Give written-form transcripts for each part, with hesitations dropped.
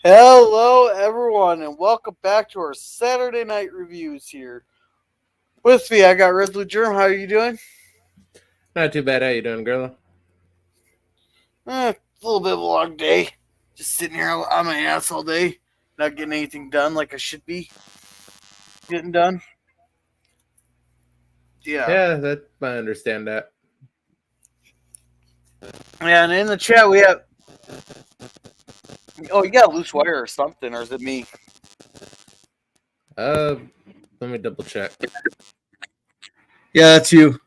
Hello, everyone, and welcome back to our Saturday night reviews here. With me, I got Red Blue Germ. How are you doing? Not too bad. How you doing, girl? A little bit of a long day. Just sitting here on my ass all day, not getting anything done like I should be getting done. Yeah. Yeah, that I understand that. And in the chat, we have. Oh, you got a loose wire or something, or is it me? Uh, Let me double check. Yeah, that's you.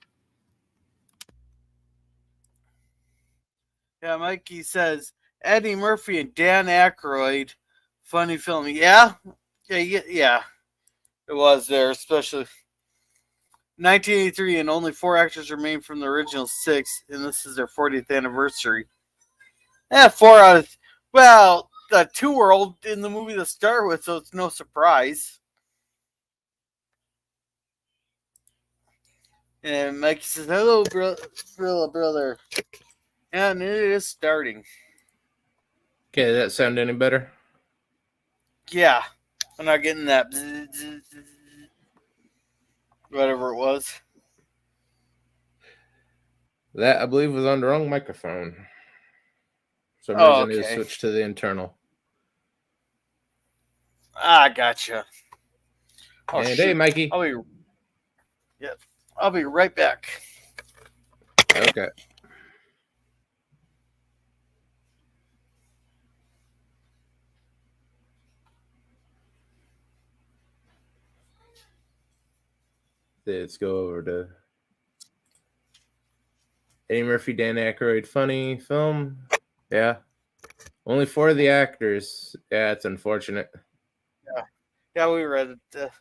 Yeah, Mikey says Eddie Murphy and Dan Aykroyd, funny film. Yeah. It was there, especially 1983, and only 4 actors remain from the original 6, and this is their 40th anniversary. Yeah, 4 out of. Well, the 2 were old in the movie to start with, so it's no surprise. And Mikey says, "Hello, brother," and it is starting. Okay, does that sound any better? Yeah, I'm not getting that. Whatever it was. That I believe was on the wrong microphone. For some Oh, reason, it was okay. switched to the internal. I gotcha. Oh, And hey, shoot. Mikey. I'll be right back. Okay. Let's go over to Eddie Murphy, Dan Aykroyd, funny film. Yeah, only 4 of the actors. Yeah, it's unfortunate. Yeah, we read it.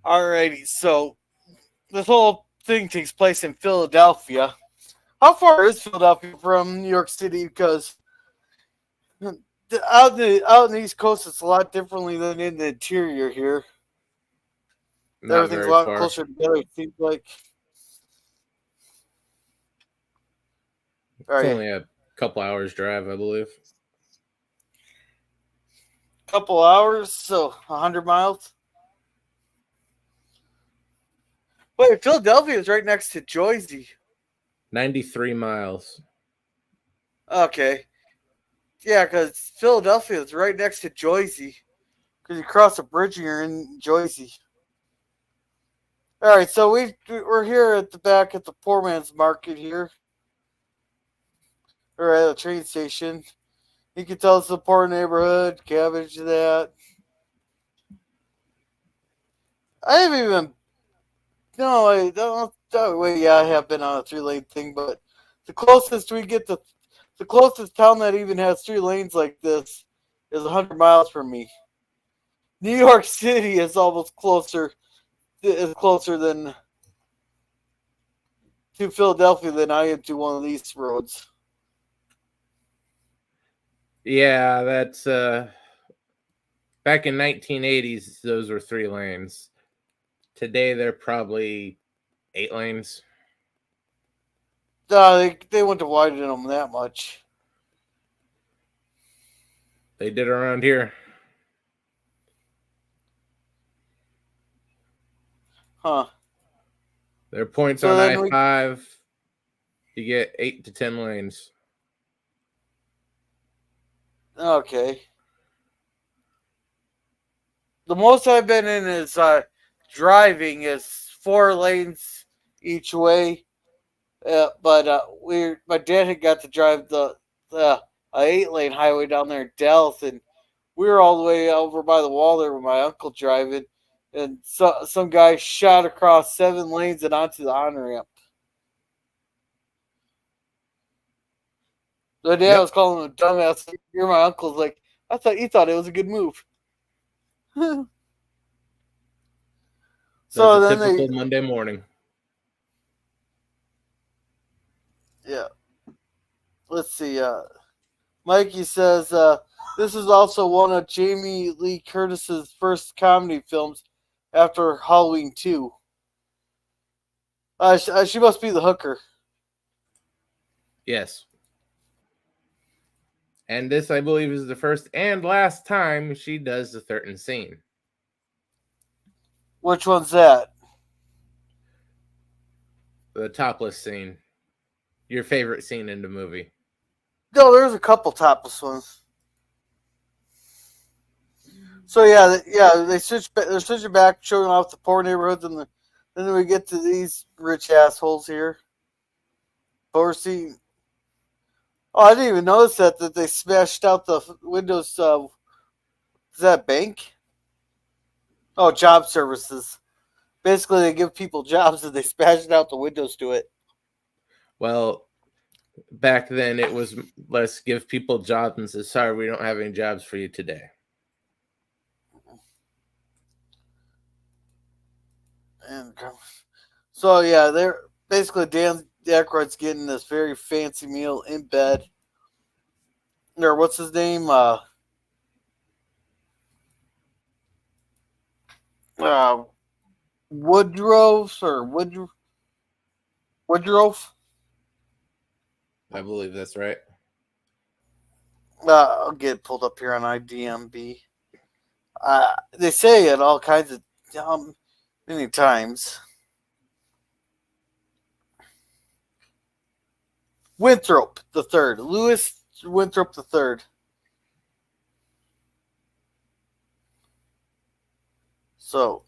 Alrighty, so this whole thing takes place in Philadelphia. How far is Philadelphia from New York City? Because out in the East Coast, it's a lot differently than in the interior here. Not Everything's a very lot far. closer together. It seems like. All It's right, only a couple hours drive, I believe. couple hours, so 100 miles. Wait, Philadelphia is right next to Jersey. 93 miles. Okay, yeah, because Philadelphia is right next to Jersey. Because you cross a bridge and you're in Jersey. All right, so we're here at the back at the poor man's market here, or at the train station. You can tell it's a poor neighborhood. Cabbage that. I haven't even. No, I don't. Wait, yeah, I have been on a 3 lane thing, but the closest we get to the closest town that even has 3 lanes like this is 100 miles from me. New York City is almost closer. Is closer than to Philadelphia than I am to one of these roads. Yeah, that's back in 1980s, those were 3 lanes. Today they're probably 8 lanes. They wouldn't have widened them that much. They did around here. Huh. There are points So on then we I-5. You get 8 to 10 lanes. okay. The most I've been in is driving is 4 lanes each way. But my dad had got to drive the 8 lane highway down there in Dallas, and we were all the way over by the wall there with my uncle driving, and some guy shot across 7 lanes and onto the on ramp. My dad Yep. was calling him a dumbass. You're my uncle's like, I thought you thought it was a good move. That's So a then they, typical Monday morning. yeah. Let's see. Mikey says this is also one of Jamie Lee Curtis's first comedy films after Halloween 2. She must be the hooker. Yes. And this, I believe, is the first and last time she does the certain scene. Which one's that? The topless scene. Your favorite scene in the movie. No, there's a couple topless ones. So yeah, they're switching back, showing off the poor neighborhoods, and then we get to these rich assholes here. But we're seeing. Oh, I didn't even notice that they smashed out the windows. Is that a bank? Oh, job services. Basically, they give people jobs and they smashed out the windows to it. Well, back then it was let's give people jobs and say, sorry, we don't have any jobs for you today. And so yeah, they're basically Dan Aykroyd's getting this very fancy meal in bed. Or what's his name? Woodrow or Woodruff. I believe that's right. I'll get it pulled up here on IDMB. They say it all kinds of many times. Winthorpe III, Louis Winthorpe III. So,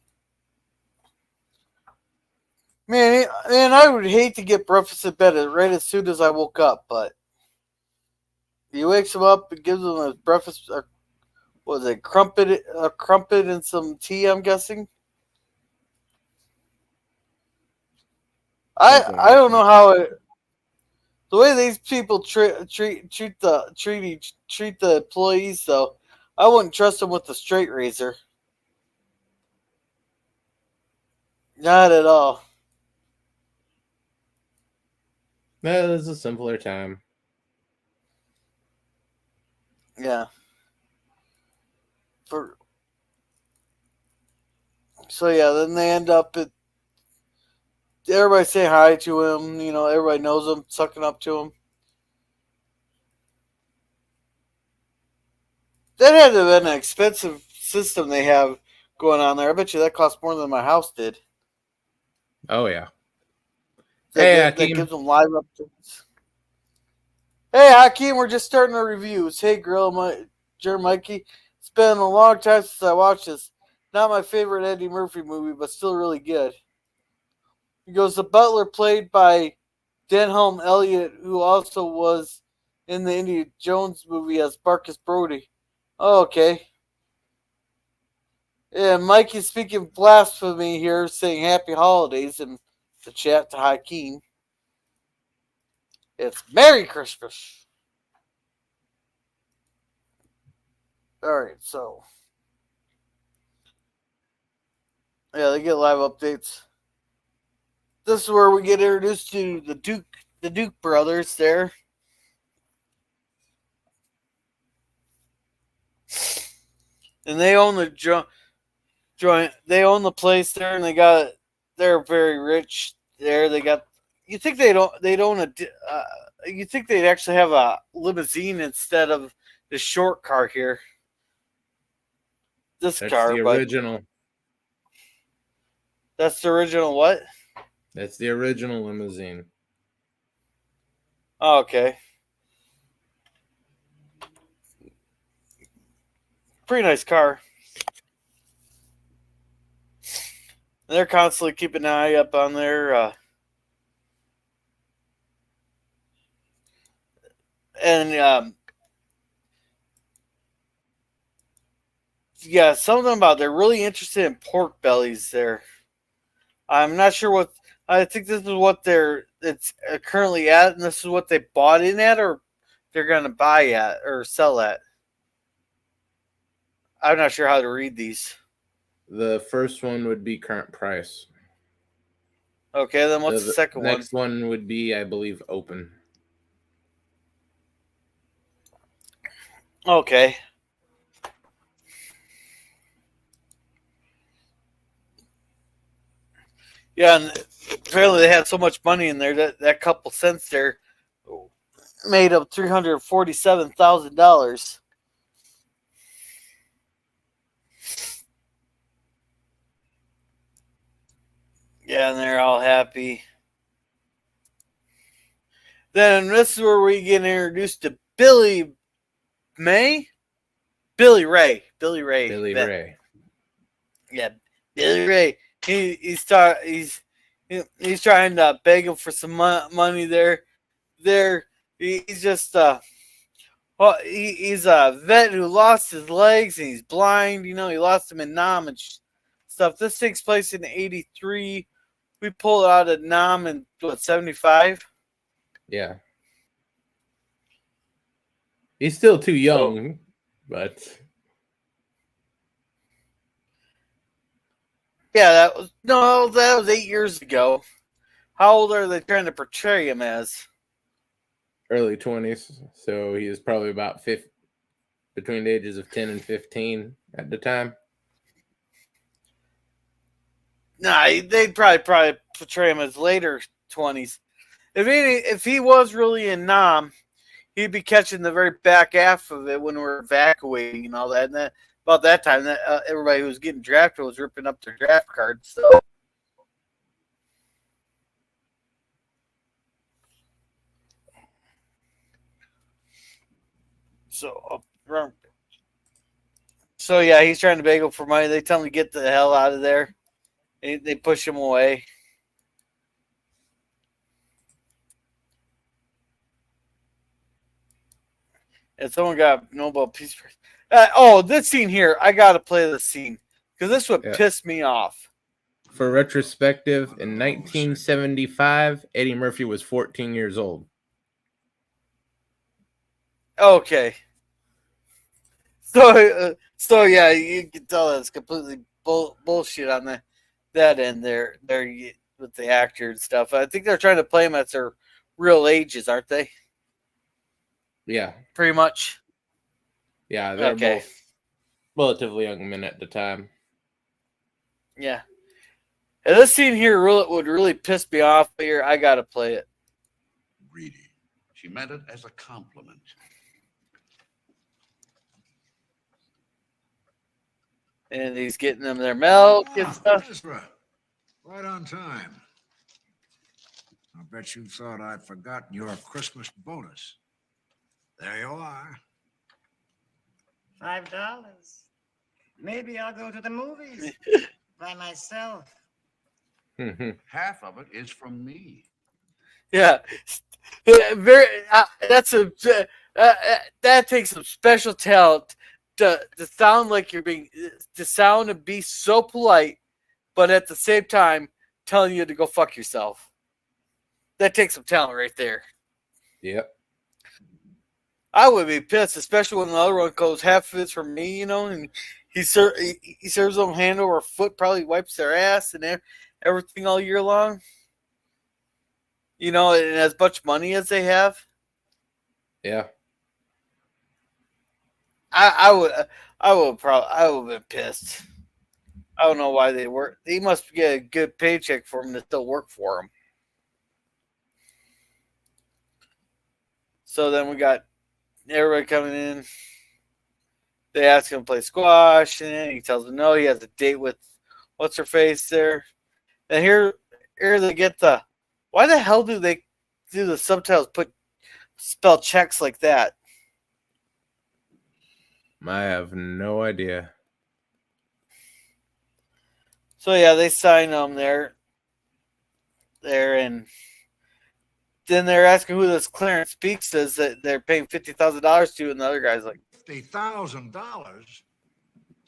man, I would hate to get breakfast in bed right as soon as I woke up, but he wakes him up and gives him a breakfast. Was it a crumpet and some tea? I'm guessing. I don't know how the way these people treat the employees though. I wouldn't trust them with the straight razor. Not at all. That is a simpler time. Yeah. So yeah, then they end up at everybody saying hi to him. You know, everybody knows him, sucking up to him. That had to have been an expensive system they have going on there. I bet you that cost more than my house did. Oh yeah. That gives them live updates. Hey Hakeem, we're just starting our reviews. Hey Jerry Mikey. It's been a long time since I watched this. Not my favorite Eddie Murphy movie, but still really good. He goes, the butler played by Denholm Elliott, who also was in the Indiana Jones movie as Barkus Brody. Oh, okay. Yeah, Mikey's speaking blasphemy here, saying happy holidays in the chat to Hakeem. It's Merry Christmas. Alright, so. Yeah, they get live updates. This is where we get introduced to the Duke brothers there. And they own the joint. They own the place there, and they're very rich there. They got. You think they don't own a? You think they'd actually have a limousine instead of the short car here? That's the original. That's the original what? That's the original limousine. Oh, okay. Pretty nice car. And they're constantly keeping an eye up on their yeah, some of them they're really interested in pork bellies there. I'm not sure what I think this is what it's currently at, and this is what they bought in at, or they're going to buy at or sell at. I'm not sure how to read these. The first one would be current price. Okay, then what's the second one? Next one would be, I believe, open. Okay. Yeah, and apparently they had so much money in there that couple cents there made up $347,000. Yeah, and they're all happy. Then this is where we get introduced to Billy May, Billy Ray, Billy Ray. Yeah, Billy Ray. He's trying to beg him for some money there. He's just well, he's a vet who lost his legs and he's blind. You know, he lost them in Nam and stuff. This takes place in '83. We pulled out of Nam in what, '75. Yeah. He's still too young, So, but yeah, that was 8 years ago. How old are they trying to portray him as? early 20s. So he was probably about between the ages of 10 and 15 at the time. Nah, they'd probably portray him as later 20s. If he was really in Nam, he'd be catching the very back half of it when we're evacuating and all that. And then about that time, that everybody who was getting drafted was ripping up their draft cards. So yeah, he's trying to beg them for money. They tell him to get the hell out of there. They push him away. And someone got a Nobel Peace Prize. This scene here, I gotta play this scene because this would piss me off. For retrospective, in 1975, Eddie Murphy was 14 years old. Okay. So yeah, you can tell that's completely bullshit on that end there with the actor and stuff. I think they're trying to play them at their real ages, aren't they? Yeah. Pretty much. Yeah, they're both relatively young men at the time. Yeah. And this scene here would really piss me off here. I gotta play it. Greedy. She meant it as a compliment. And he's getting them their milk and stuff. Ezra, right on time. I bet you thought I'd forgotten your Christmas bonus. There you are. $5. Maybe I'll go to the movies by myself. Half of it is from me. Yeah, that takes some special talent to sound like you're to sound and be so polite, but at the same time telling you to go fuck yourself. That takes some talent right there. Yep. I would be pissed, especially when the other one goes half of it's from me, and he serves them hand over foot, probably wipes their ass and everything all year long. And as much money as they have. Yeah. I would have been pissed. I don't know why they work. They must get a good paycheck for them to still work for them. So then we got everybody coming in. They ask him to play squash, and he tells them no. He has a date with what's her face there. And here they get the. Why the hell do they do the subtitles spell checks like that? I have no idea. So yeah, they sign them there, and then they're asking who this Clarence Beeks is that they're paying $50,000 to, and the other guy's like, $50,000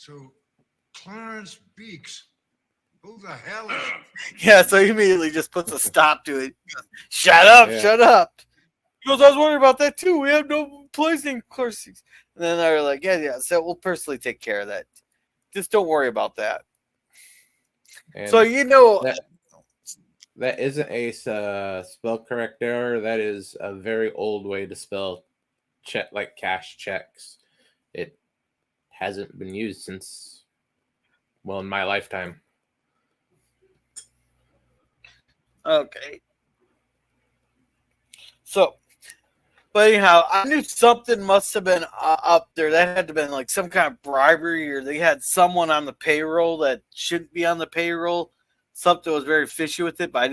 to Clarence Beeks. Who the hell is? Yeah, so he immediately just puts a stop to it. Goes, shut up. He goes, I was wondering about that too. We have no place named Clarence Beeks. And then they're like, yeah. So we'll personally take care of that. Just don't worry about that. And so that isn't a spell correct error. That is a very old way to spell like cash checks. It hasn't been used since, in my lifetime. Okay. So But anyhow, I knew something must have been up there. That had to have been like some kind of bribery, or they had someone on the payroll that shouldn't be on the payroll. Something was very fishy with it, but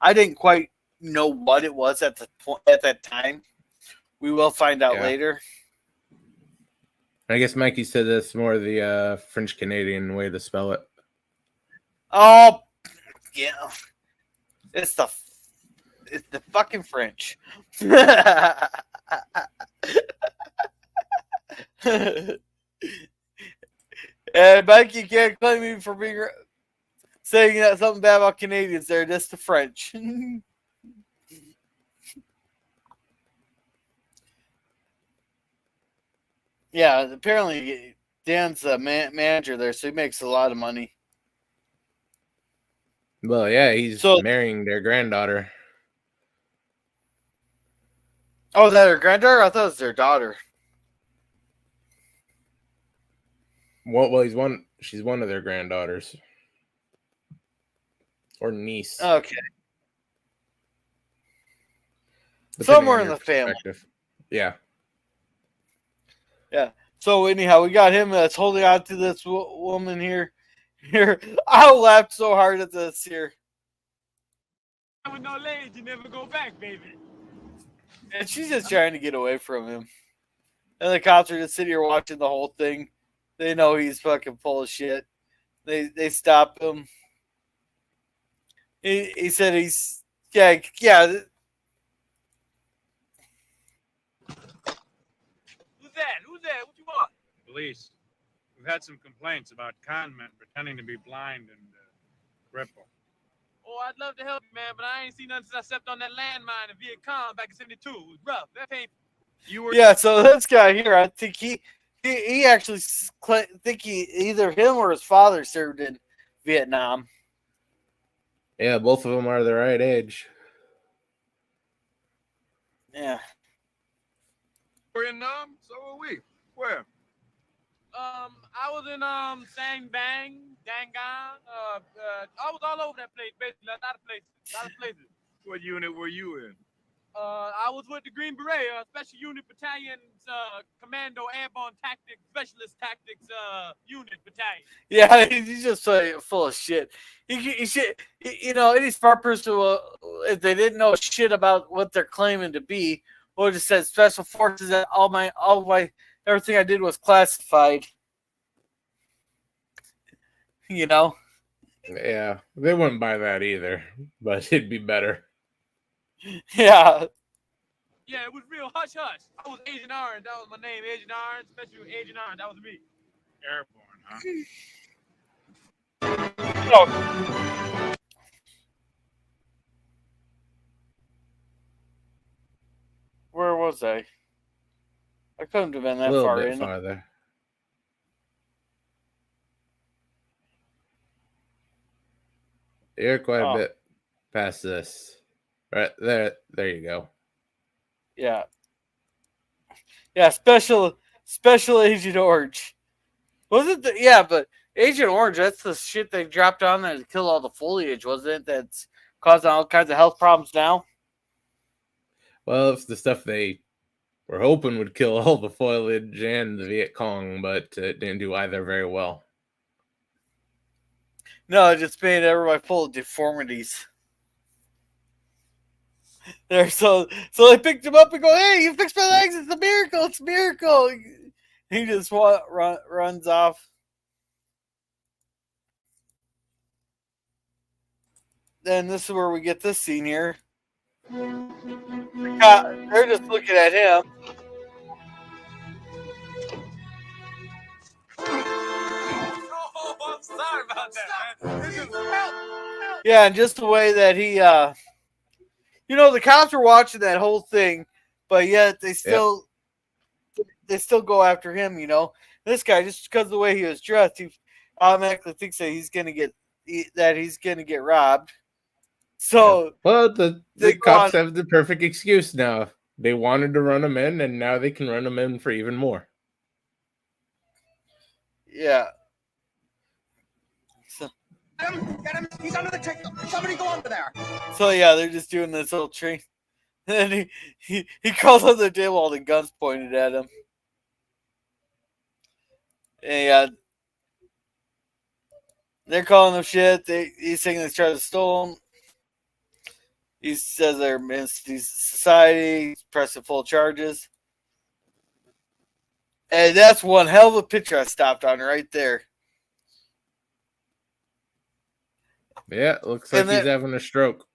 I didn't quite know what it was at the point at that time. We will find out later. I guess Mikey said that's more the French Canadian way to spell it. Oh, yeah, it's the fucking French. And Mike, you can't claim me for being saying that something bad about Canadians there. That's the French. Yeah, apparently Dan's a manager there, so he makes a lot of money. Well, yeah, he's marrying their granddaughter. Oh, is that her granddaughter? I thought it was their daughter. Well, she's one of their granddaughters. Or niece. Okay. Somewhere in the family. Yeah. Yeah. So anyhow, we got him that's holding on to this woman here. I laughed so hard at this here. With no legs, you never go back, baby. And she's just trying to get away from him. And the cops are just sitting here watching the whole thing. They know he's fucking full of shit. They stop him. He said he's yeah. Who's that? What you want? Police. We've had some complaints about con men pretending to be blind and crippled. Oh, I'd love to help you, man, but I ain't seen nothing since I stepped on that landmine in Viet Cong back in '72. It was rough. That ain't. You were. Yeah. So this guy here, I think he actually think either him or his father served in Vietnam. Yeah, both of them are the right age. Yeah. We're in Nam, so are we. Where? I was in Sang Bang, Dangon. I was all over that place, basically. A lot of places. What unit were you in? I was with the Green Beret, Special Unit Battalion's Commando Airborne Tactics Specialist Tactics Unit Battalion. Yeah, he's just full of shit. He should, any smart person will, if they didn't know shit about what they're claiming to be, would have said special forces. That all my everything I did was classified. Yeah, they wouldn't buy that either, but it'd be better. Yeah. Yeah, it was real hush hush. I was Agent Orange. That was my name, Agent Orange. Special Agent Orange. That was me. Airborne, huh? Oh. Where was I? I couldn't have been that far in. A little bit farther. You're quite a bit past this. Right there. There you go. Yeah. Yeah, special Agent Orange. Was it but Agent Orange, that's the shit they dropped on there to kill all the foliage, wasn't it? That's causing all kinds of health problems now. Well, it's the stuff they were hoping would kill all the foliage and the Viet Cong, but it didn't do either very well. No, it just made everybody full of deformities. There, so they picked him up and go, "Hey, you fixed my legs! It's a miracle! It's a miracle!" He just runs off. Then this is where we get this scene here. They're just looking at him. Oh, I'm sorry about that, man. This is help. Yeah, and just the way that he, the cops are watching that whole thing, but yet they still go after him. This guy, just because of the way he was dressed, he automatically thinks that he's gonna get robbed. So, well, the cops have the perfect excuse now. They wanted to run him in, and now they can run him in for even more. Yeah. Get him! He's under the ticket. Somebody go under there. So yeah, they're just doing this little train. And then he calls on the table, all the guns pointed at him. And they're calling him shit. He's saying they tried to steal him. He says they're against society. He's pressing full charges. And that's one hell of a picture I stopped on right there. Yeah, looks like he's having a stroke.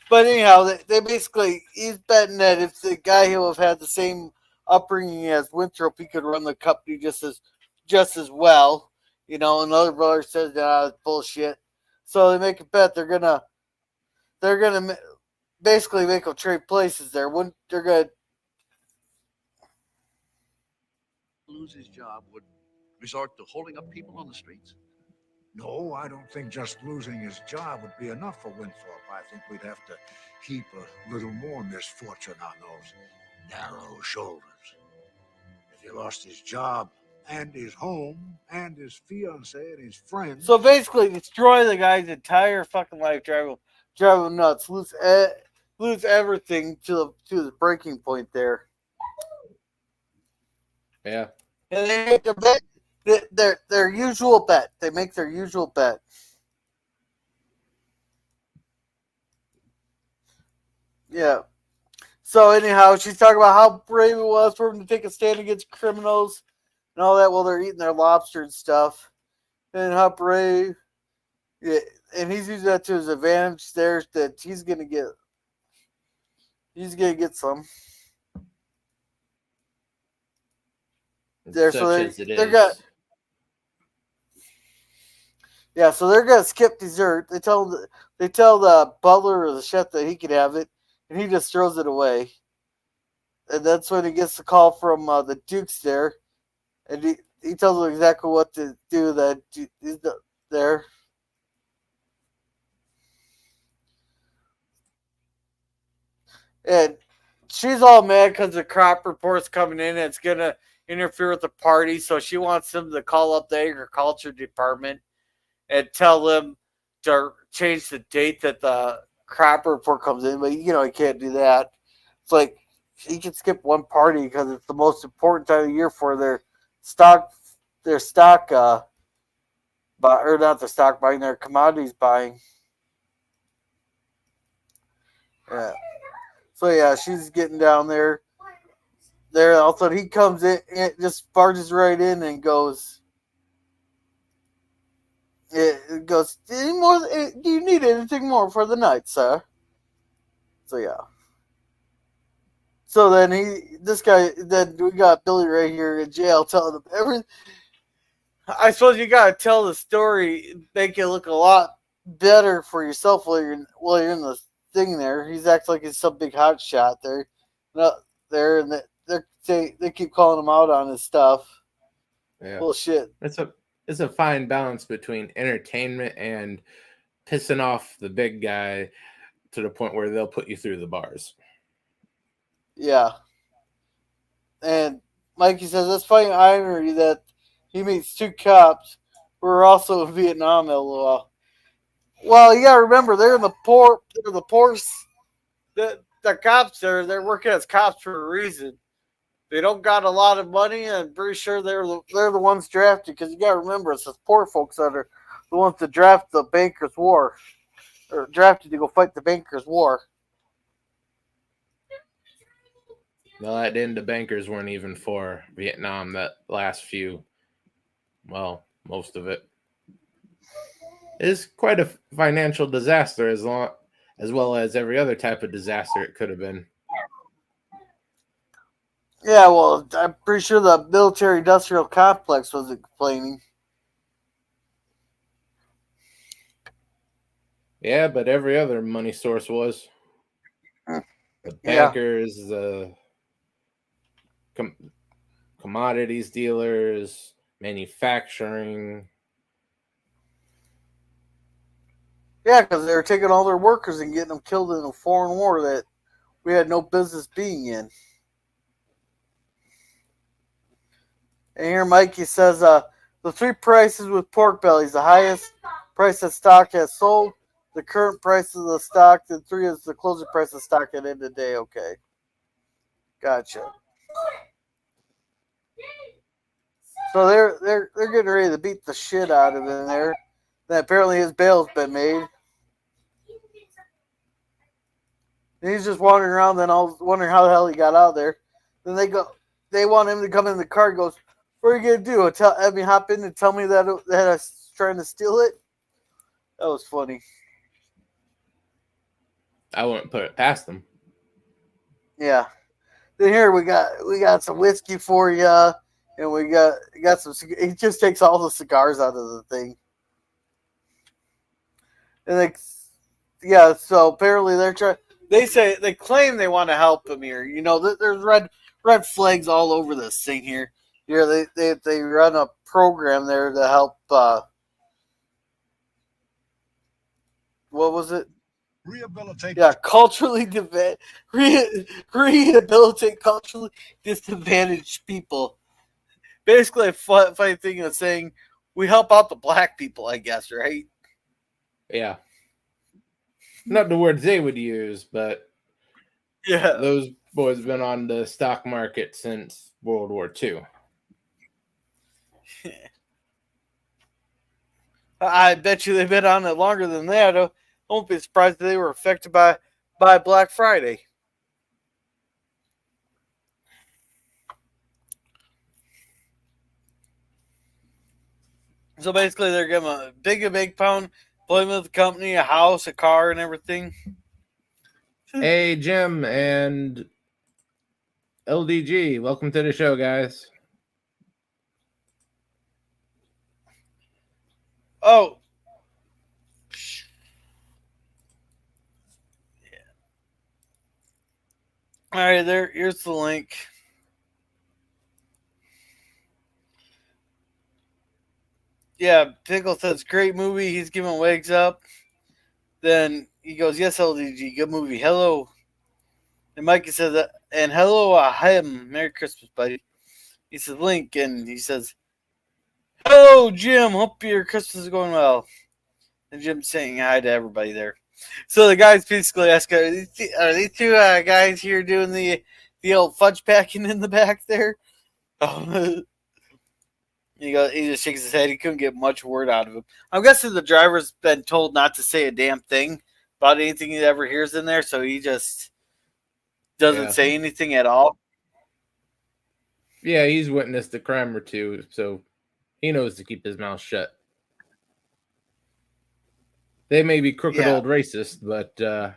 But anyhow, they basically, he's betting that if the guy who have had the same upbringing as Winthrop, he could run the company just as well. You know, another brother says it's bullshit. So they make a bet they're gonna basically make them trade places there. When they're gonna lose his job would resort to holding up people on the streets? No, I don't think just losing his job would be enough for Winthorpe. I think we'd have to heap a little more misfortune on those narrow shoulders. If he lost his job and his home and his fiancée and his friends. So basically destroy the guy's entire fucking life, drive him nuts, lose everything to the breaking point there. Yeah. And they make their usual bet. They make their usual bet. Yeah. So anyhow, she's talking about how brave it was for him to take a stand against criminals and all that while they're eating their lobster and stuff. And how brave. Yeah, and he's using that to his advantage there, that he's gonna get some. There, so they're gonna. Yeah, so they're gonna skip dessert. They tell the butler or the chef that he can have it, and he just throws it away. And that's when he gets the call from the Dukes there, and he tells them exactly what to do. That he's there. And she's all mad because the crop report's coming in and it's going to interfere with the party. So she wants them to call up the agriculture department and tell them to change the date that the crop report comes in. But, you can't do that. It's like he can skip one party because it's the most important time of year for their stock, or not the stock buying, their commodities buying. Yeah. So yeah, she's getting down there. All of a sudden he comes in, it just barges right in and goes. It goes. Do you need anything more for the night, sir? So yeah. So then then we got Billy Ray here in jail telling him everything. I suppose you gotta tell the story, make it look a lot better for yourself while you're in the thing there. He's acting like he's some big hot shot there. And they keep calling him out on his stuff. Yeah. Bullshit. It's a fine balance between entertainment and pissing off the big guy to the point where they'll put you through the bars. Yeah. And Mikey says that's funny irony that he meets two cops who are also in Vietnam, LOL. Well, you gotta remember they're the poor. The cops they're working as cops for a reason. They don't got a lot of money, and I'm pretty sure they're the ones drafted. Because you gotta remember, it's the poor folks that are the ones that draft the Bankers' War, or drafted to go fight the Bankers' War. Well, at the end, the bankers weren't even for Vietnam. That last few, most of it is quite a financial disaster, as well as every other type of disaster it could have been. Yeah, well, I'm pretty sure the military-industrial complex wasn't complaining. Yeah, but every other money source was. The bankers, the commodities dealers, manufacturing. Yeah, because they were taking all their workers and getting them killed in a foreign war that we had no business being in. And here Mikey says, the three prices with pork bellies: the highest price that stock has sold, the current price of the stock, then 3 is the closing price of stock at the end of the day. Okay, gotcha. So they're getting ready to beat the shit out of him there. Then apparently his bail's been made. And he's just wandering around. Then I was wondering how the hell he got out there. Then they want him to come in the car. He goes, "What are you gonna do? Have me hop in and tell me that I was trying to steal it?" That was funny. I wouldn't put it past them. Yeah. Then here we got some whiskey for you, and we got some. He just takes all the cigars out of the thing, and yeah. So apparently they're trying. They claim they want to help him here. You know, there's red flags all over this thing here. Here they run a program there to help. What was it? Rehabilitate. Yeah, rehabilitate culturally disadvantaged people. Basically, a funny thing of saying we help out the black people, I guess, right? Yeah. Not the words they would use, but yeah, those boys have been on the stock market since World War II. I bet you they've been on it longer than that. I won't be surprised if they were affected by Black Friday. So basically, they're giving a big pound, employment with the company, a house, a car, and everything. Hey, Jim and LDG, welcome to the show, guys. Oh. Yeah. All right, here's the link. Yeah, Pickle says, great movie. He's giving wigs up. Then he goes, yes, LDG, good movie. Hello. And Mikey says, and hello, him. Merry Christmas, buddy. He says, Link, and he says, hello, Jim. Hope your Christmas is going well. And Jim's saying hi to everybody there. So the guys basically ask, are these two guys here doing the old fudge packing in the back there? Oh. He just shakes his head. He couldn't get much word out of him. I'm guessing the driver's been told not to say a damn thing about anything he ever hears in there, so he just doesn't say anything at all. Yeah, he's witnessed a crime or two, so he knows to keep his mouth shut. They may be crooked old racist, but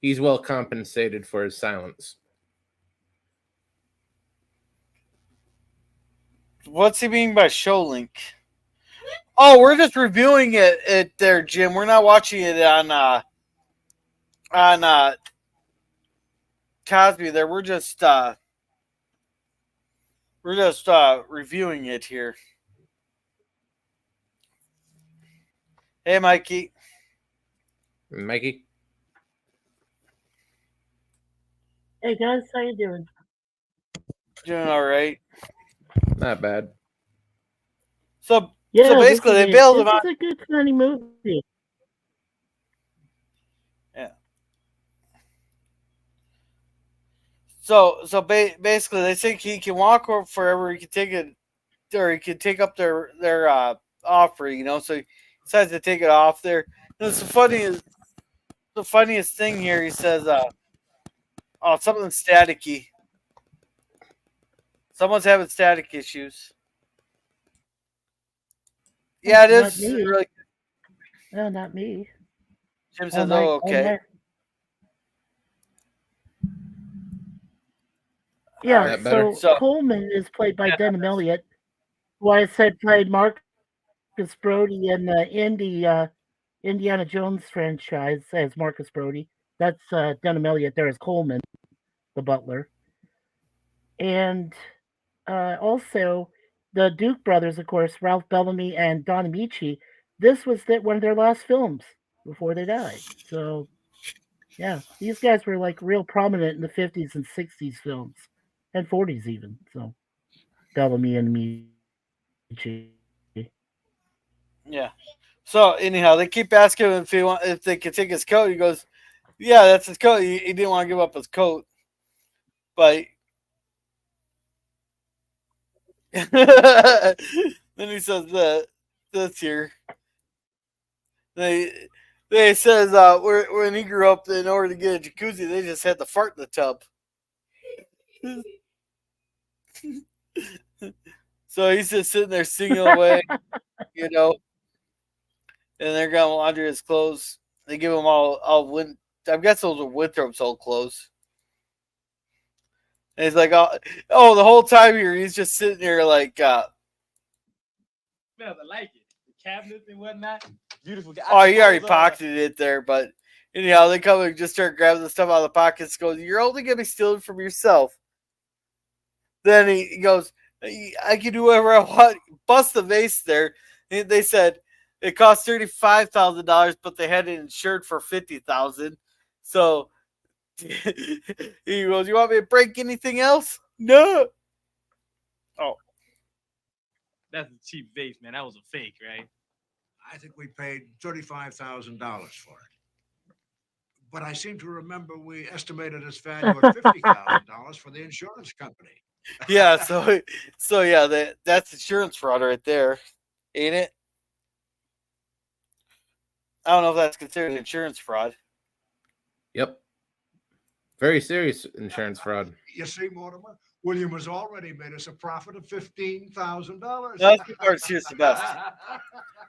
he's well compensated for his silence. What's he mean by show link? Oh, we're just reviewing it there, Jim. We're not watching it on Cosby there. We're just reviewing it here. Hey, Mikey. Mikey? Hey, guys. How you doing? Doing all right. Not bad. So basically, they bailed him out. This is a good, funny movie. Yeah. So basically, they think he can walk forever. He can take it, or he can take up their offer. You know, so he decides to take it off there. And it's the funniest thing here. He says, "Oh, something staticky. Someone's having static issues." Yeah, it is. Really. No, not me. Jim says, "Oh, okay." Yeah, so Coleman is played by Denham Elliott, who I said played Marcus Brody in the Indiana Jones franchise as Marcus Brody. That's Denham Elliott there as Coleman, the butler. And also the Duke brothers, of course, Ralph Bellamy and Don Amici. This was one of their last films before they died. So, yeah, these guys were like real prominent in the 50s and 60s films. And 40s even. So Bellamy and Amici. Yeah. So anyhow, they keep asking him if they can take his coat. He goes, "Yeah, that's his coat." He didn't want to give up his coat, but then he says that this here. They says when he grew up, in order to get a jacuzzi, they just had to fart in the tub. So he's just sitting there singing away, you know, and they're gonna launder his clothes. They give him all I guess those are Winthrop's old clothes. And he's like, oh, the whole time here, he's just sitting there like, I like it. The cabinets and whatnot. Beautiful. Oh, he already pocketed it there, but anyhow, they come and just start grabbing the stuff out of the pockets. Goes, you're only gonna be stealing from yourself. Then he goes, I can do whatever I want. Bust the vase there. They said it cost $35,000, but they had it insured for $50,000. So he goes, you want me to break anything else? No. Oh, that's a cheap vase, man. That was a fake, right? I think we paid $35,000 for it. But I seem to remember we estimated its value at $50,000 for the insurance company. Yeah, so yeah, that's insurance fraud right there, ain't it? I don't know if that's considered insurance fraud. Yep. Very serious insurance fraud. You see, Mortimer, William has already made us a profit of $15,000. That's the part that's the best.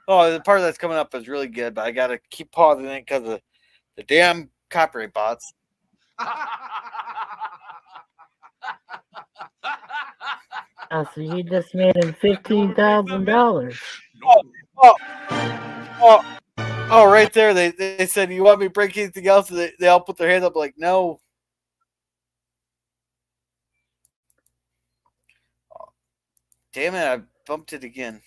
Oh, the part that's coming up is really good, but I gotta keep pausing it because of the damn copyright bots. Oh, so you just made him $15,000. Oh, right there. They said, you want me to break anything else? And they all put their hands up like, no. Oh, damn it, I bumped it again.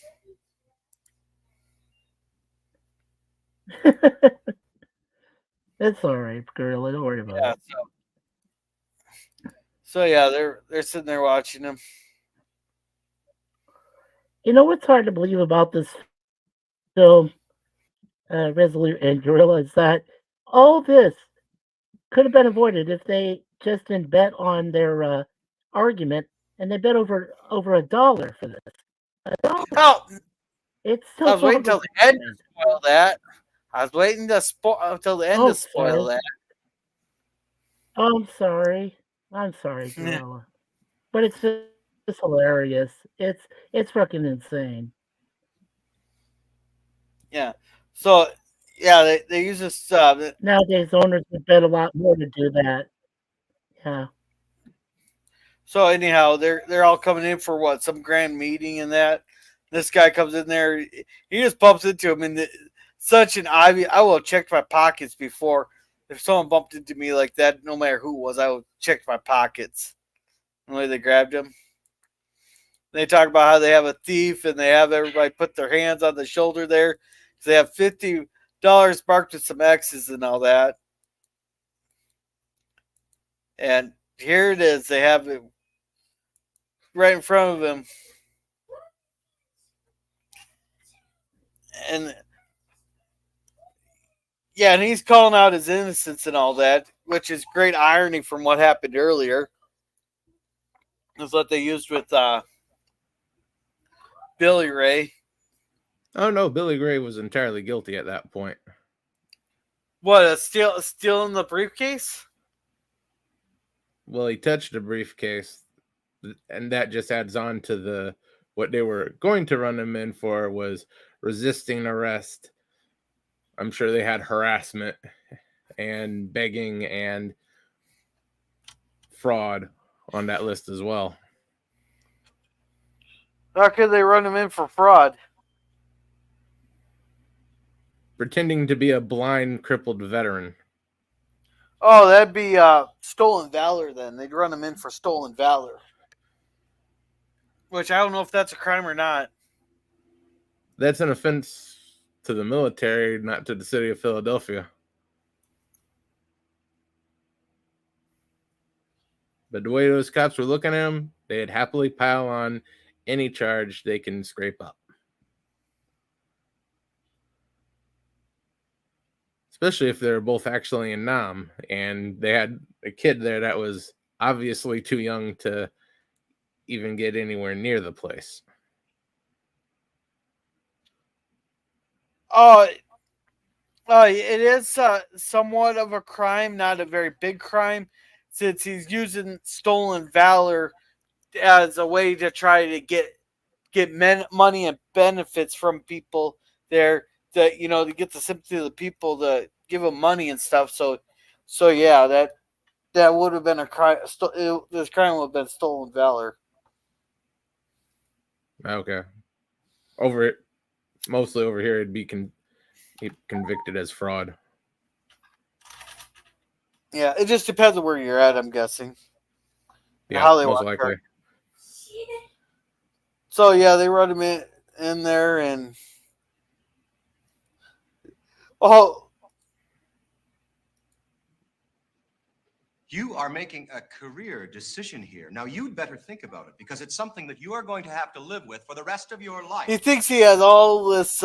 It's all right, Gorilla. Don't worry about it. So yeah, they're sitting there watching him. You know what's hard to believe about this film, Resolute and Gorilla, is that all this could have been avoided if they just didn't bet on their argument, and they bet over $1 for this. $1. Oh, It's still I was waiting until the end to spoil that. I was waiting to until the end to spoil that. Oh, I'm sorry, Gorilla. But it's just hilarious. It's fucking insane. Yeah. So yeah, they use this. Nowadays, owners would bet a lot more to do that. Yeah. So anyhow, they're all coming in for what, some grand meeting and that. This guy comes in there. He just bumps into him, and such an obvious. I will have checked my pockets before. If someone bumped into me like that, no matter who it was, I would check my pockets. The way they grabbed him. They talk about how they have a thief, and they have everybody put their hands on the shoulder there. They have $50 marked with some X's and all that. And here it is. They have it right in front of him. And yeah, and he's calling out his innocence and all that, which is great irony from what happened earlier. That's what they used with Billy Ray. Oh no, Billy Ray was entirely guilty at that point. What, stealing the briefcase? Well, he touched a briefcase, and that just adds on to what they were going to run him in for was resisting arrest. I'm sure they had harassment and begging and fraud on that list as well. How could they run him in for fraud? Pretending to be a blind, crippled veteran. Oh, that'd be stolen valor then. They'd run him in for stolen valor. Which I don't know if that's a crime or not. That's an offense to the military, not to the city of Philadelphia. But the way those cops were looking at him, they'd happily pile on any charge they can scrape up. especially if they're both actually in Nam, and they had a kid there that was obviously too young to even get anywhere near the place. Oh, it is somewhat of a crime, not a very big crime, since he's using stolen valor as a way to try to get money and benefits from people there, that to get the sympathy of the people, to give them money and stuff. So yeah, that would have been a crime. This crime would have been stolen valor. Okay. Mostly over here, it'd be convicted as fraud. Yeah, it just depends on where you're at, I'm guessing. Yeah, how they most want likely. her. So yeah, they run him in there, and you are making a career decision here. Now, you'd better think about it, because it's something that you are going to have to live with for the rest of your life. he thinks he has all this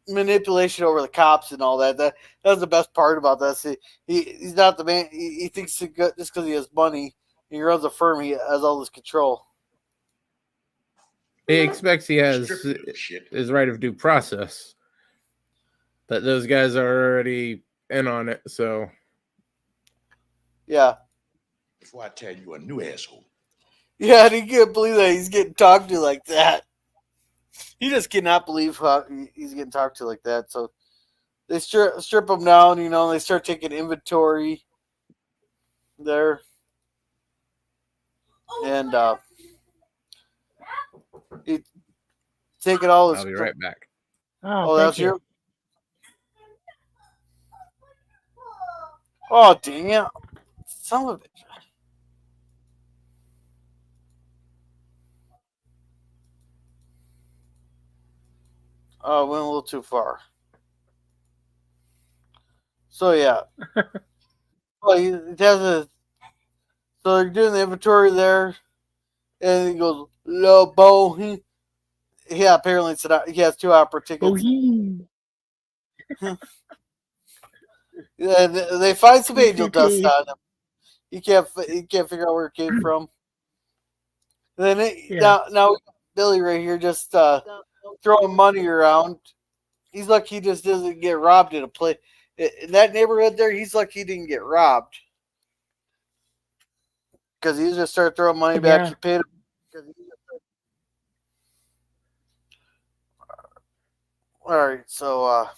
manipulation over the cops and all that. That's the best part about this. He's not the man. He thinks just because he has money, he runs a firm, he has all this control. He expects he has his right of due process, but those guys are already in on it. So yeah. Before I tell you a new asshole. Yeah, and he can't believe that he's getting talked to like that. He just cannot believe how he's getting talked to like that. So they strip him down, and they start taking inventory there. And he taking all his. I'll be right back. Oh, that's you. Oh, dang it. Some of it. Oh, went a little too far. So yeah. Well, he has a. So they're doing the inventory there, and he goes, "Lobo." Yeah, apparently he has 2 opera tickets. And they find some angel dust on him. He can't figure out where it came from. And then now Billy right here just throwing money around. He's lucky he just doesn't get robbed in a place in that neighborhood there. He's lucky he didn't get robbed, because he just started throwing money back. He paid him. All right, so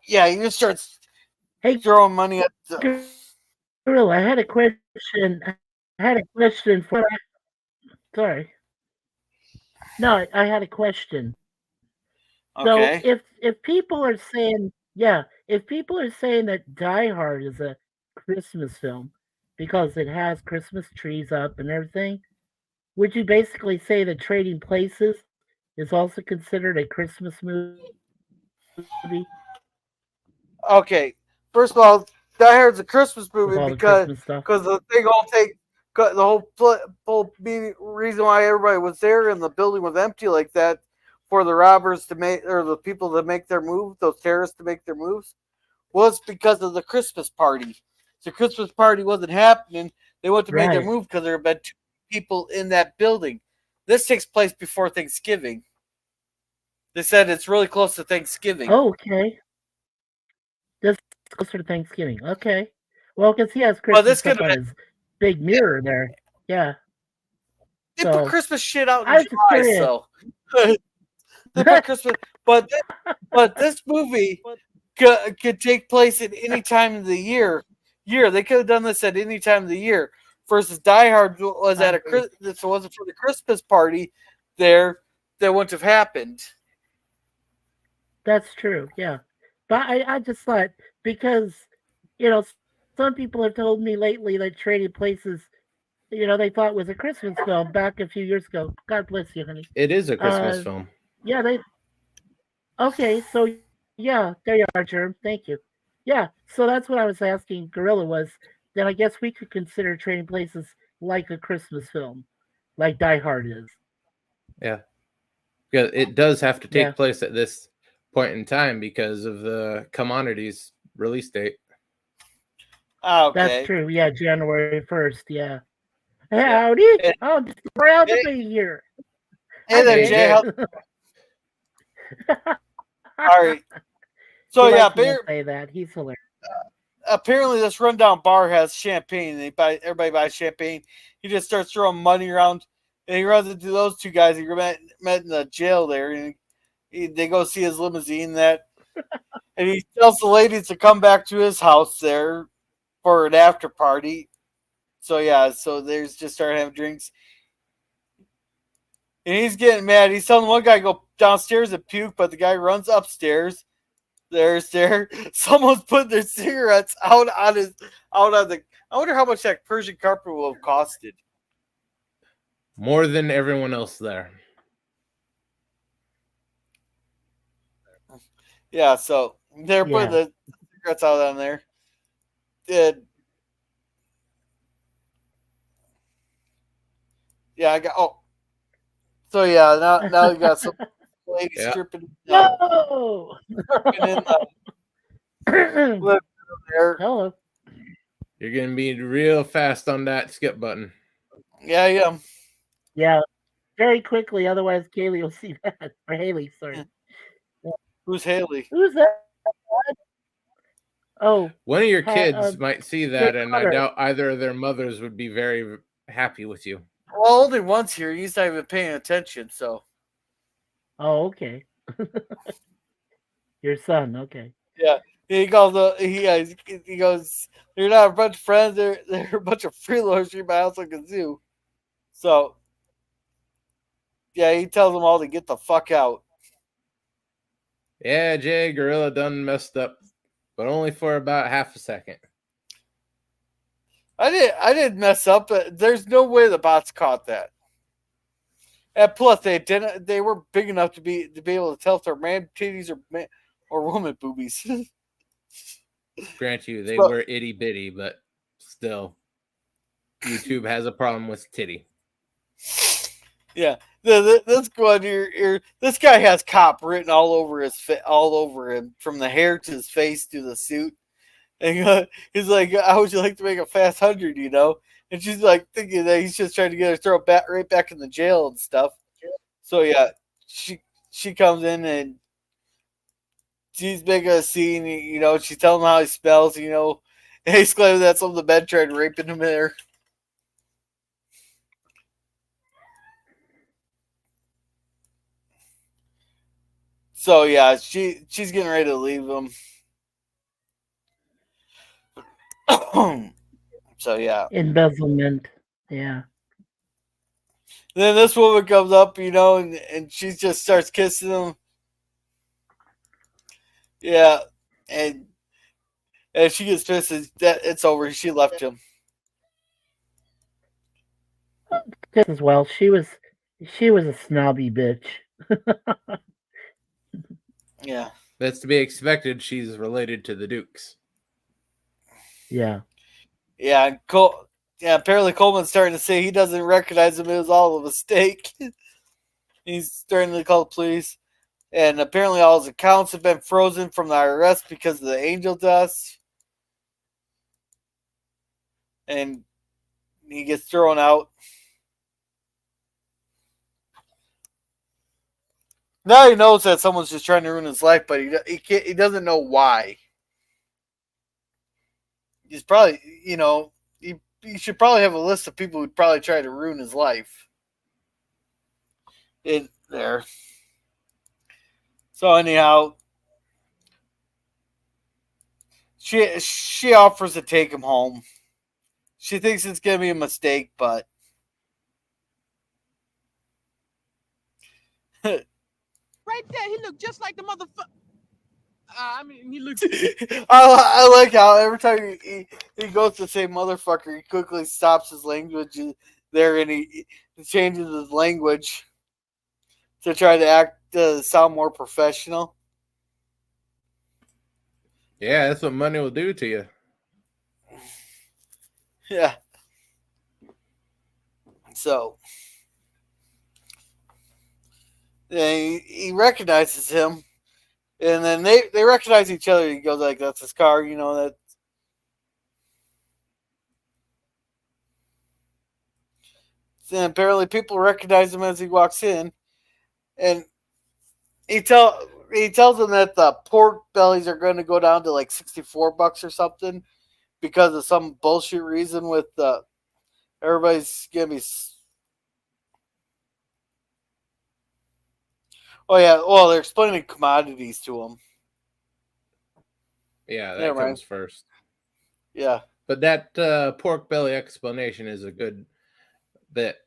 yeah, he just starts throwing money at the. Girl, I had a question. For. Sorry. No, I had a question. Okay. So if people are saying, that Die Hard is a Christmas film because it has Christmas trees up and everything, would you basically say that Trading Places is also considered a Christmas movie? Okay, first of all, Die Hard's a Christmas movie because the thing the whole reason why everybody was there and the building was empty like that, for the robbers to make, or the people to make their move, those terrorists to make their moves, was because of the Christmas party. The Christmas party wasn't happening. They went to make their move because there had been 2 people in that building. This takes place before Thanksgiving. They said it's really close to Thanksgiving. Oh, okay. This is closer to Thanksgiving. Okay. Well, because he has Christmas up on his big mirror there. Yeah. They put Christmas shit out in July, so. They put Christmas, but this movie could take place at any time of the year. They could have done this at any time of the year. Versus Die Hard was at if it wasn't for the Christmas party there, that wouldn't have happened. That's true, yeah. But I just thought, because some people have told me lately that Trading Places, they thought was a Christmas film back a few years ago. God bless you, honey. It is a Christmas film. Yeah, okay, so yeah, there you are, Germ. Thank you. Yeah, so that's what I was asking Gorilla was, then I guess we could consider Trading Places like a Christmas film, like Die Hard is. Yeah. Because it does have to take place at this point in time because of the commodities release date. Okay. That's true. Yeah, January 1st. Yeah. Yeah. Howdy. I'm just proud to be here. Hey there, Hey, Jay. Jay. All right. So He yeah, likes me to say that. He's hilarious. apparently this rundown bar has champagne. And everybody buys champagne. He just starts throwing money around, and he runs into those two guys he met in the jail there, and they go see his limousine and he tells the ladies to come back to his house there for an after party. So yeah, so there's just starting having drinks. And he's getting mad. He's telling one guy to go downstairs and puke, but the guy runs upstairs. Someone's putting their cigarettes out on the. I wonder how much that Persian carpet will have costed. More than everyone else there. Yeah, so they're putting the cigarettes out on there. Yeah, I got. Oh, so yeah, now you got some lady stripping. No. In there. Hello. You're gonna be real fast on that skip button. Yeah, yeah. Yeah, very quickly. Otherwise, Kaylee will see that. Or Haley, sorry. Who's Haley? Who's that? Oh, one of your kids might see that, and I doubt either of their mothers would be very happy with you. Well, only one's here. He's not even paying attention. So. Oh, okay. Your son, okay. Yeah, he goes. He goes. They're not a bunch of friends. They're a bunch of freeloaders in my house like a zoo. So. Yeah, he tells them all to get the fuck out. Yeah, Jay, Gorilla done messed up, but only for about half a second. I didn't mess up. But there's no way the bots caught that. And plus, they were big enough to be able to tell if they're man titties or woman boobies. Grant you, they were itty bitty, but still, YouTube has a problem with titty. Yeah, this one here, this guy has cop written all over him, from the hair to his face to the suit. And he's like, "How would you like to make a fast 100?" You know, and she's like thinking that he's just trying to get her throw it right back in the jail and stuff. So yeah, she comes in and she's making a scene. You know, she's telling him how he smells. You know, and he's claiming that some of the men tried raping him there. So yeah, she's getting ready to leave him. So yeah, embezzlement. Yeah. Then this woman comes up, you know, and she just starts kissing him. Yeah, and she gets pissed that it's over. She left him. Just as well. She was a snobby bitch. Yeah. That's to be expected. She's related to the Dukes. Yeah. Yeah, apparently Coleman's starting to say he doesn't recognize him. It was all a mistake. He's starting to call the police. And apparently all his accounts have been frozen from the IRS because of the angel dust. And he gets thrown out. Now he knows that someone's just trying to ruin his life, but he doesn't know why. He's probably, you know, he should probably have a list of people who'd probably try to ruin his life. In there. So anyhow, she offers to take him home. She thinks it's gonna be a mistake, but Right there, he looked just like the motherfucker. I mean, he looks. I like how every time he goes to say motherfucker, he quickly stops his language there and he changes his language to try to sound more professional. Yeah, that's what money will do to you. Yeah. So he recognizes him. And then they recognize each other. He goes like, "That's his car," you know that. And apparently, people recognize him as he walks in, and he tells them that the pork bellies are going to go down to like $64 or something because of some bullshit reason with everybody's gonna be. Oh yeah, well they're explaining commodities to him. Yeah, that comes first. Yeah, but that pork belly explanation is a good bit.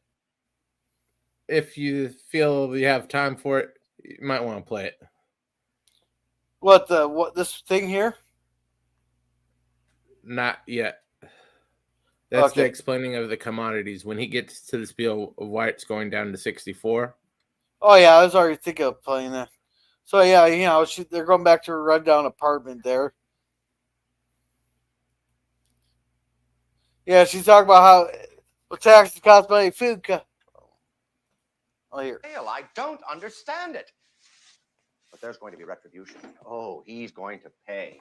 If you feel you have time for it, you might want to play it. What this thing here? Not yet. That's Okay. the explaining of the commodities when he gets to the spiel of why it's going down to 64. Oh yeah, I was already thinking of playing that. So yeah, you know, they're going back to a rundown apartment there. Yeah, she's talking about how taxes cost money, food cost. Oh, here. I don't understand it. But there's going to be retribution. Oh, he's going to pay.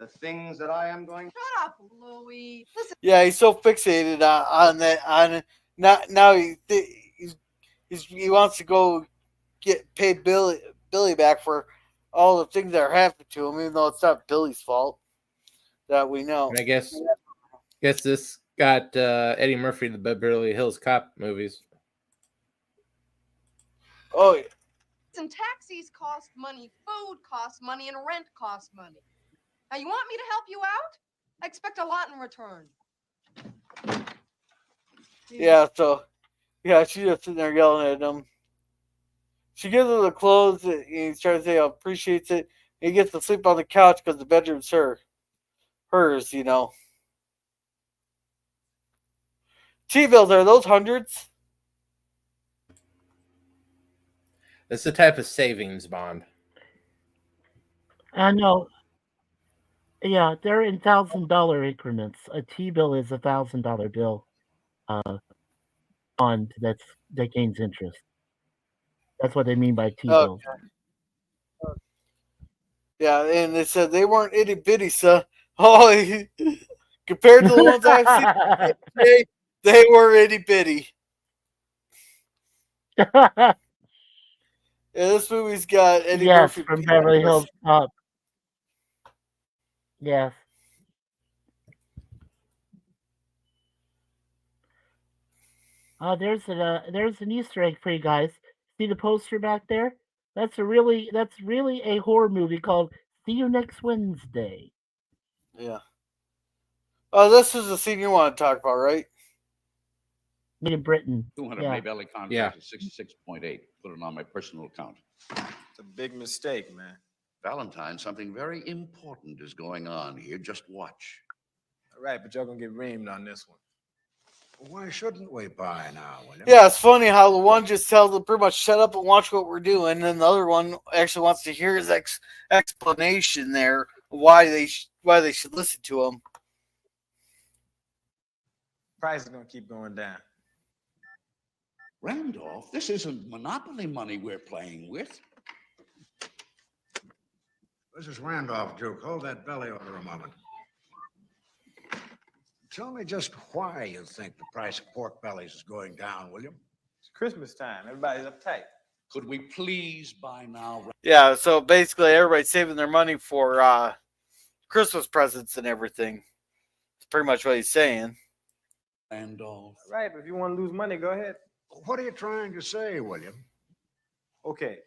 The things that I am going. Shut up, Louis. Listen. Yeah, he's so fixated on that. On now he wants to go get paid Billy back for all the things that are happening to him, even though it's not Billy's fault. That we know. And I guess this got Eddie Murphy, the Beverly Hills Cop movies. Oh, yeah. And taxis cost money, food costs money, and rent costs money. Now, you want me to help you out? I expect a lot in return. Yeah, so, yeah, she's just sitting there yelling at him. She gives him the clothes, and he's trying to say he appreciates it. He gets to sleep on the couch because the bedroom's hers, you know. T-bills, are those hundreds? It's the type of savings bond. No. Yeah, they're in $1,000 increments. A T-bill is a $1,000 bill bond that gains interest. That's what they mean by T-bills. Okay. Yeah, and they said they weren't itty bitty, so compared to the ones I've seen, they were itty bitty. Yeah, this movie's got Eddie Murphy from Beverly Hills Cop. Yes. There's an Easter egg for you guys. See the poster back there? That's really a horror movie called See You Next Wednesday. Yeah. Oh, this is the scene you want to talk about, right? In Britain. 200 Yeah. Maybelline contract is 66.8. Put it on my personal account. It's a big mistake, man. Valentine, something very important is going on here. Just watch. All right, but y'all gonna get reamed on this one. Why shouldn't we buy now, William? Yeah, it's funny how the one just tells them pretty much shut up and watch what we're doing, and then the other one actually wants to hear his explanation there why they should listen to him. Price is gonna keep going down. Randolph, this isn't monopoly money we're playing with. This is Randolph, Duke. Hold that belly over a moment. Tell me just why you think the price of pork bellies is going down, William. It's Christmas time. Everybody's uptight. Could we please buy now? Yeah, so basically everybody's saving their money for Christmas presents and everything. It's pretty much what he's saying. Randolph. Right, but if you want to lose money, go ahead. What are you trying to say, William? Okay,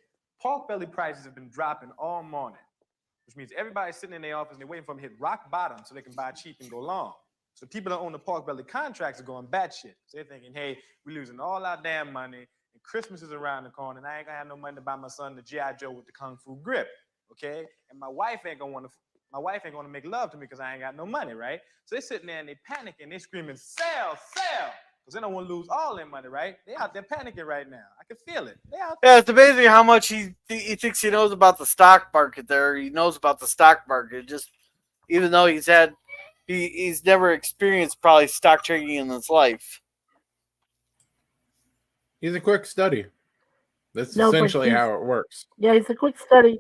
pork belly prices have been dropping all morning, which means everybody's sitting in their office and they're waiting for them to hit rock bottom so they can buy cheap and go long. So people that own the pork belly contracts are going batshit. So they're thinking, hey, we're losing all our damn money, and Christmas is around the corner, and I ain't gonna have no money to buy my son the G.I. Joe with the Kung Fu grip, okay? And my wife ain't gonna make love to me because I ain't got no money, right? So they're sitting there and they panicking, they screaming, sell, sell, because they don't want to lose all their money, right? They out there panicking right now. I can feel it. They out there. Yeah, it's amazing how much he thinks he knows about the stock market there. He knows about the stock market, just even though he's never experienced probably stock trading in his life. He's a quick study. That's essentially how it works. Yeah, he's a quick study.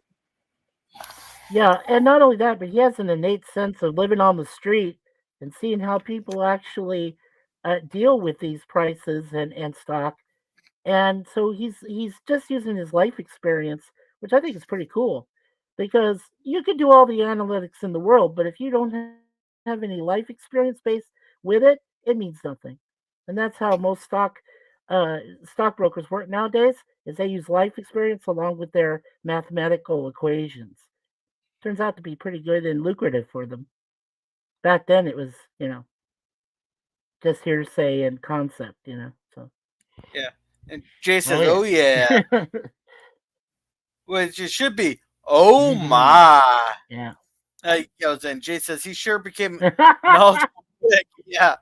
Yeah, and not only that, but he has an innate sense of living on the street and seeing how people actually deal with these prices and stock. And so he's just using his life experience, which I think is pretty cool, because you can do all the analytics in the world, but if you don't have any life experience based with it means nothing. And that's how most stockbrokers work nowadays. Is they use life experience along with their mathematical equations. Turns out to be pretty good and lucrative for them. Back then, it was just hearsay and concept. So Yeah. And Jay oh says, yeah. "Oh yeah," which it should be. Oh hmm my. Yeah. And Jay says he sure became knowledgeable quick. Yeah.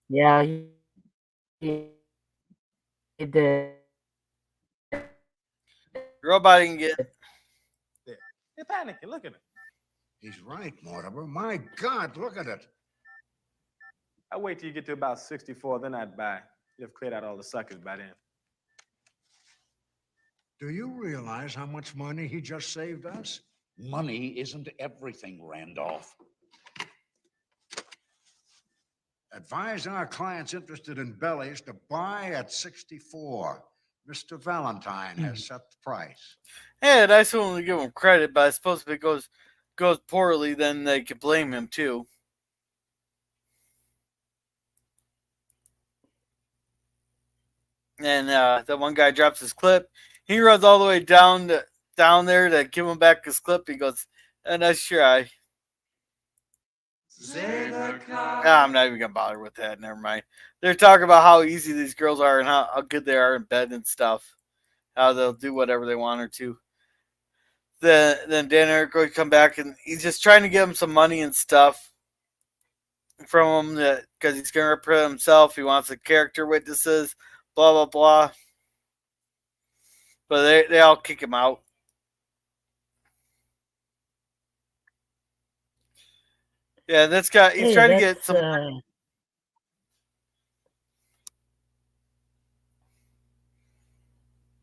Yeah, he did. Robot can get. There. You're panicking. Look at it. He's right, Mortimer. My God, look at it. I wait till you get to about 64, then I'd buy. You've cleared out all the suckers by then. Do you realize how much money he just saved us? Money isn't everything, Randolph. Advise our clients interested in bellies to buy at 64. Mr. Valentine has set the price. Hey, I still want to give him credit, but I suppose if it goes poorly, then they could blame him too. And the one guy drops his clip. He runs all the way down there to give him back his clip. He goes, "Nice try." I'm not even gonna bother with that. Never mind. They're talking about how easy these girls are and how good they are in bed and stuff. How they'll do whatever they want her to. Then Dan Eric would come back and he's just trying to get him some money and stuff from him because he's gonna represent himself. He wants the character witnesses. Blah blah blah. But they all kick him out. Yeah, this guy, he's trying to get some.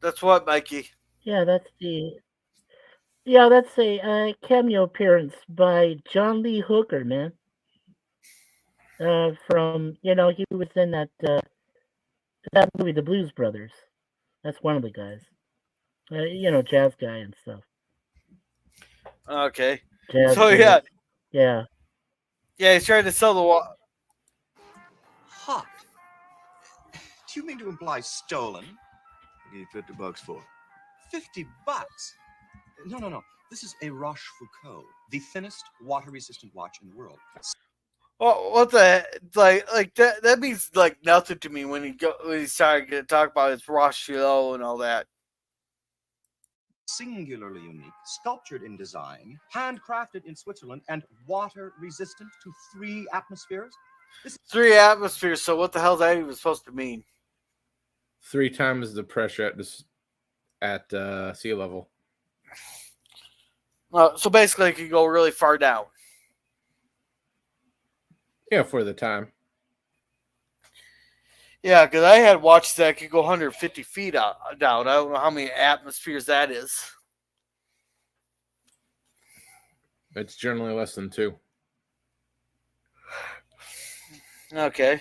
That's what, Mikey. Yeah, that's a cameo appearance by John Lee Hooker, man. From he was in that movie, The Blues Brothers. That's one of the guys. Jazz guy and stuff. Okay. Jazz So yeah. Yeah, he's trying to sell the wall. Hot. Do you mean to imply stolen? I need $50 for. $50? No. This is a Rochefoucauld, the thinnest water-resistant watch in the world. Well, what the like that means like nothing to me when he's trying to talk about his Rochefoucauld and all that. Singularly unique, sculptured in design, handcrafted in Switzerland, and water-resistant to 3 atmospheres. 3 atmospheres. So what the hell is that even supposed to mean? 3 times the pressure at sea level. So basically, it could go really far down. Yeah, for the time. Yeah, because I had watches that could go 150 feet down. I don't know how many atmospheres that is. It's generally less than 2. Okay.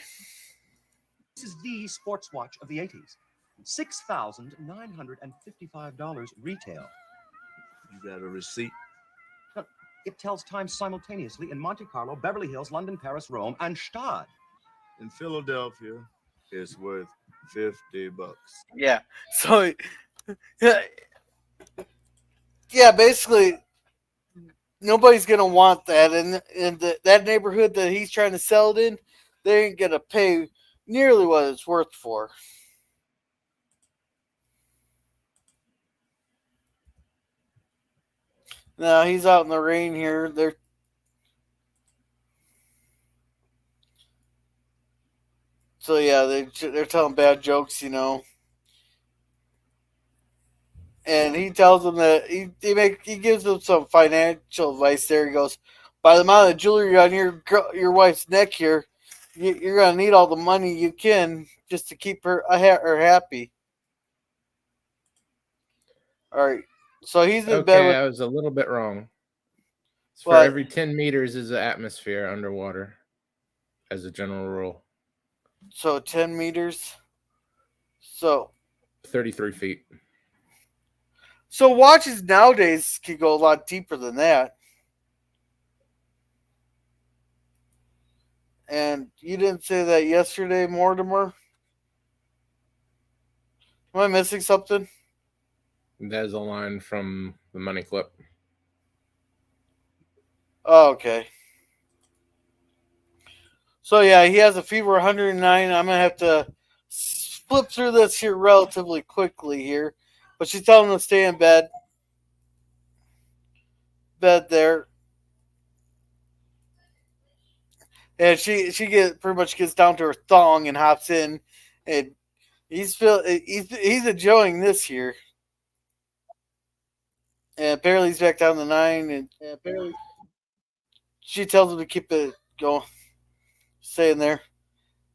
This is the sports watch of the 80s. $6,955 retail. You got a receipt? Now, it tells time simultaneously in Monte Carlo, Beverly Hills, London, Paris, Rome, and Stade. In Philadelphia, it's worth $50. Yeah. So, yeah, basically, nobody's gonna want that, and in that neighborhood that he's trying to sell it in, they ain't gonna pay nearly what it's worth for. Now he's out in the rain here. So yeah, they're telling bad jokes, and he tells them that he gives them some financial advice. There he goes, by the amount of jewelry on your wife's neck here, you're gonna need all the money you can just to keep her happy. All right. So he's in bed Okay, with. I was a little bit wrong. For What? every 10 meters is an atmosphere underwater, as a general rule. So 10 meters. So 33 feet. So watches nowadays can go a lot deeper than that. And you didn't say that yesterday, Mortimer? Am I missing something? That is a line from the money clip. Oh, okay. So yeah, he has a fever 109. I'm gonna have to flip through this here relatively quickly here, but she's telling him to stay in bed there, and she pretty much gets down to her thong and hops in, and he's enjoying this here, and apparently he's back down to 9, and she tells him to keep it going, staying there.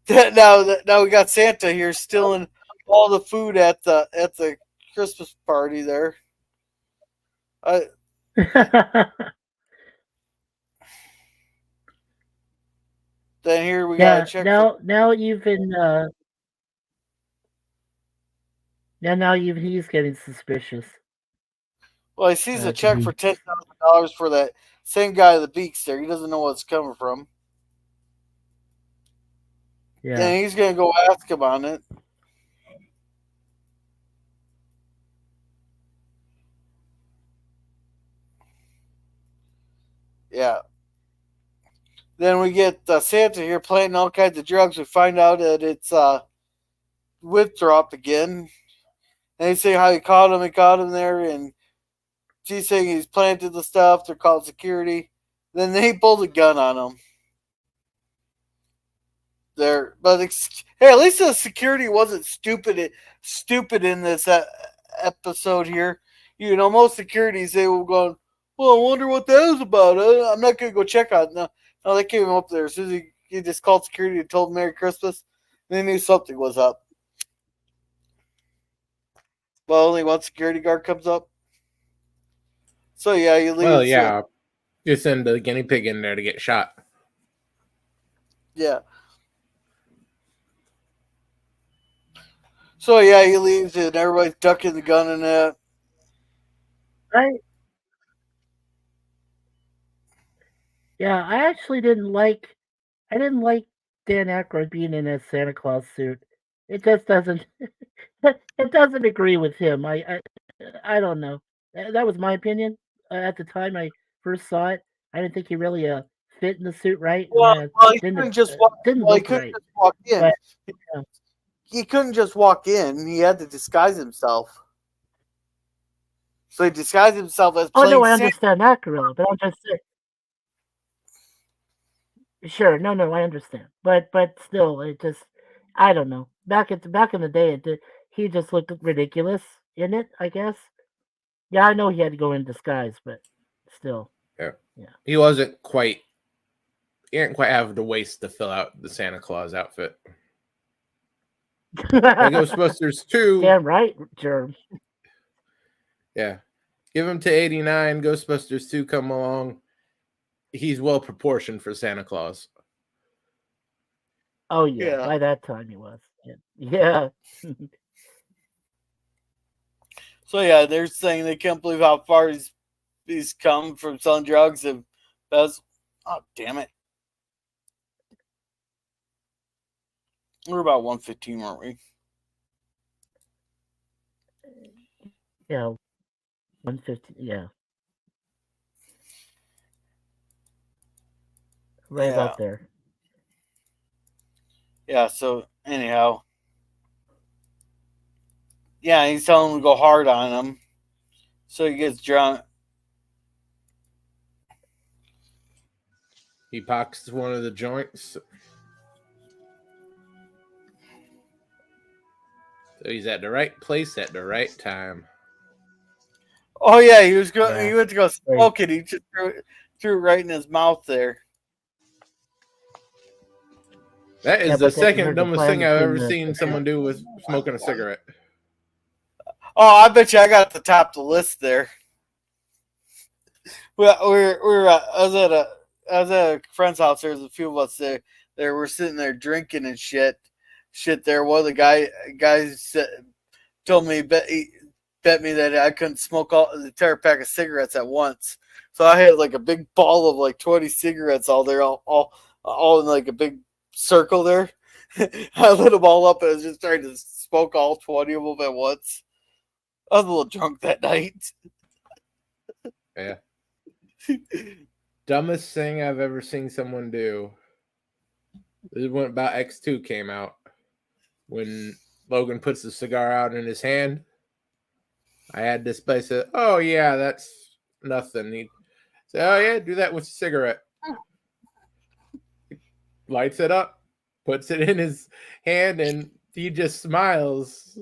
Now we got Santa here stealing all the food at the Christmas party there. Then here we got a check. Now even he's getting suspicious. Well, he sees a check for $10,000 for that same guy, the Beeks there. He doesn't know what's coming from. Yeah. Then he's gonna go ask him on it. Yeah. Then we get Santa here planting all kinds of drugs. We find out that it's Winthorpe again. And they say how he caught him there, and she's saying he's planted the stuff. They're called security. Then they pulled a gun on him. But hey, at least the security wasn't stupid in this episode here. You know, most securities, they were going, well, I wonder what that was about. I'm not going to go check on it. No, they came up there. As soon as he just called security and told Merry Christmas, they knew something was up. Well, only one security guard comes up. So, yeah, you leave. Well, yeah. You send the guinea pig in there to get shot. Yeah. So, yeah, he leaves and everybody's ducking the gun in that. Right. Yeah, I actually didn't like Dan Aykroyd being in a Santa Claus suit. It just doesn't it doesn't agree with him. I don't know. That was my opinion at the time I first saw it. I didn't think he really fit in the suit right. Well, he couldn't just walk in. But, he couldn't just walk in. He had to disguise himself. So he disguised himself as playing I understand that, Gorilla, but I'm just saying. Sure, no, I understand, but still, it just, I don't know. Back in the day, he just looked ridiculous in it, I guess. Yeah, I know he had to go in disguise, but still. Yeah. He didn't quite have the waist to fill out the Santa Claus outfit. Ghostbusters 2. Damn right, Germ. Yeah. Give him to 89, Ghostbusters 2 come along. He's well proportioned for Santa Claus. Oh yeah, by that time he was. Yeah. So yeah, they're saying they can't believe how far he's come from selling drugs and that's damn it. We're about 115, weren't we? Yeah. 150, yeah. Right about there. Yeah, so anyhow. Yeah, he's telling him to go hard on him. So he gets drunk. He pockets one of the joints. So he's at the right place at the right time. Oh yeah, he was going. Yeah. He went to go smoke it. He just threw it right in his mouth there. That is the second dumbest thing I've ever seen someone do with smoking a cigarette. Oh, I bet you I got to top the list there. I was at a friend's house. There was a few of us there. We're sitting there drinking and shit. There. One of the guys told me bet me that I couldn't smoke the entire pack of cigarettes at once. So I had like a big ball of like 20 cigarettes all there, all in like a big circle there. I lit them all up and I was just trying to smoke all 20 of them at once. I was a little drunk that night. Yeah. Dumbest thing I've ever seen someone do. This is when about X2 came out. When Logan puts the cigar out in his hand. I had this place that, oh yeah, that's nothing. He said, oh yeah, do that with a cigarette. Lights it up, puts it in his hand, and he just smiles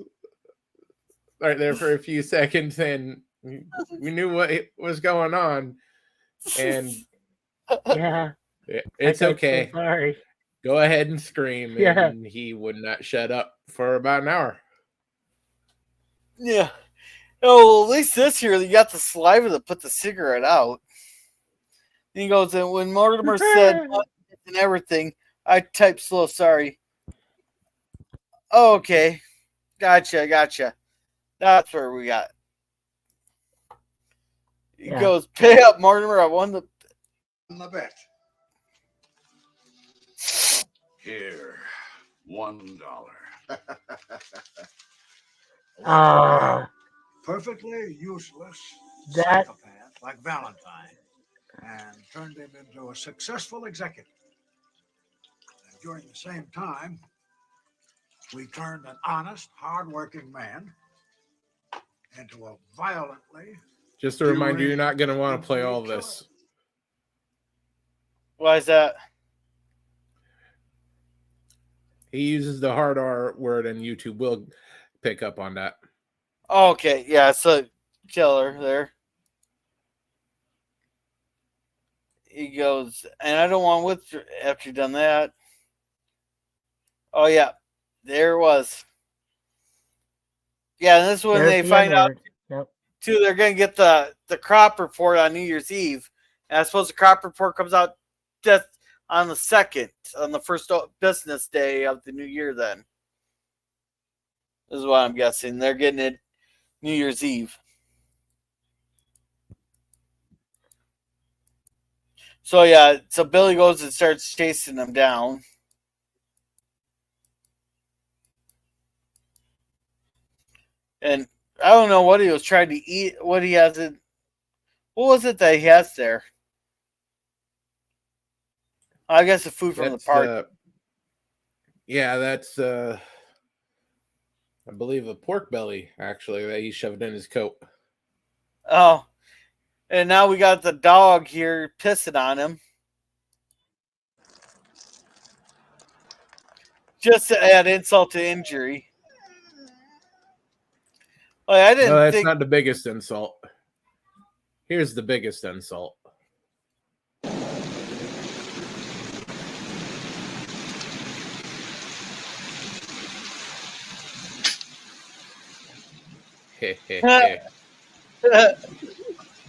right there for a few seconds, and we knew what was going on. And yeah, it's okay. So sorry. Go ahead and scream. Yeah. And he would not shut up for about an hour. Yeah. Oh, well, at least this year you got the saliva to put the cigarette out. And he goes, and when Mortimer said and everything, I typed slow, sorry. Oh, okay. Gotcha. That's where we got. He goes, pay up, Mortimer. I won the bet. Here, $1. Perfectly useless that psychopath like Valentine, and turned him into a successful executive. And during the same time, we turned an honest, hard-working man into a violently. Just to remind you, you're not going to want to play all this. Why is that? He uses the hard R word, and YouTube will pick up on that. Okay, yeah, so killer there. He goes, and I don't want to withdraw after you've done that. Oh, yeah, there it was. Yeah, and this is when they find out, too, they're going to get the crop report on New Year's Eve. And I suppose the crop report comes out just on the 2nd, on the first business day of the new year then. This is what I'm guessing. They're getting it New Year's Eve. So, yeah, so Billy goes and starts chasing them down. And I don't know what he was trying to eat, what he has in. What was it that he has there? I guess the food from the park. Yeah, that's, I believe, a pork belly, actually, that he shoved in his coat. Oh. And now we got the dog here pissing on him. Just to add insult to injury. Like, I didn't No, that's think... not the biggest insult. Here's the biggest insult.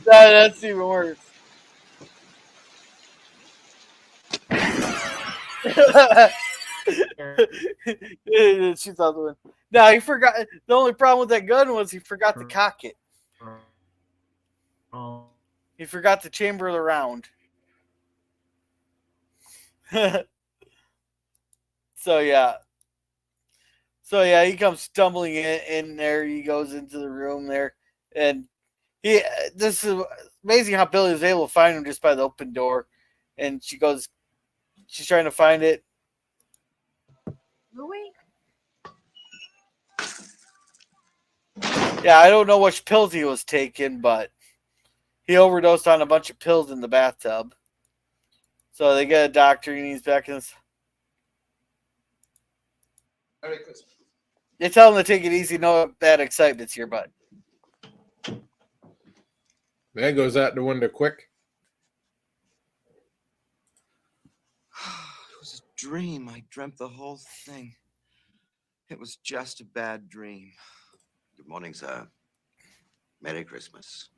That's even worse. She thought the one. No, he forgot. The only problem with that gun was he forgot to cock it. He forgot to chamber the round. So yeah, he comes stumbling in there. He goes into the room there, and this is amazing how Billy was able to find him just by the open door. And she's trying to find it. Louis? Yeah, I don't know which pills he was taking, but he overdosed on a bunch of pills in the bathtub. So they get a doctor, and he's back in his... Merry Christmas. They tell him to take it easy, no bad excitement's here, bud. That goes out the window quick. It was a dream. I dreamt the whole thing. It was just a bad dream. Good morning, sir. Merry Christmas.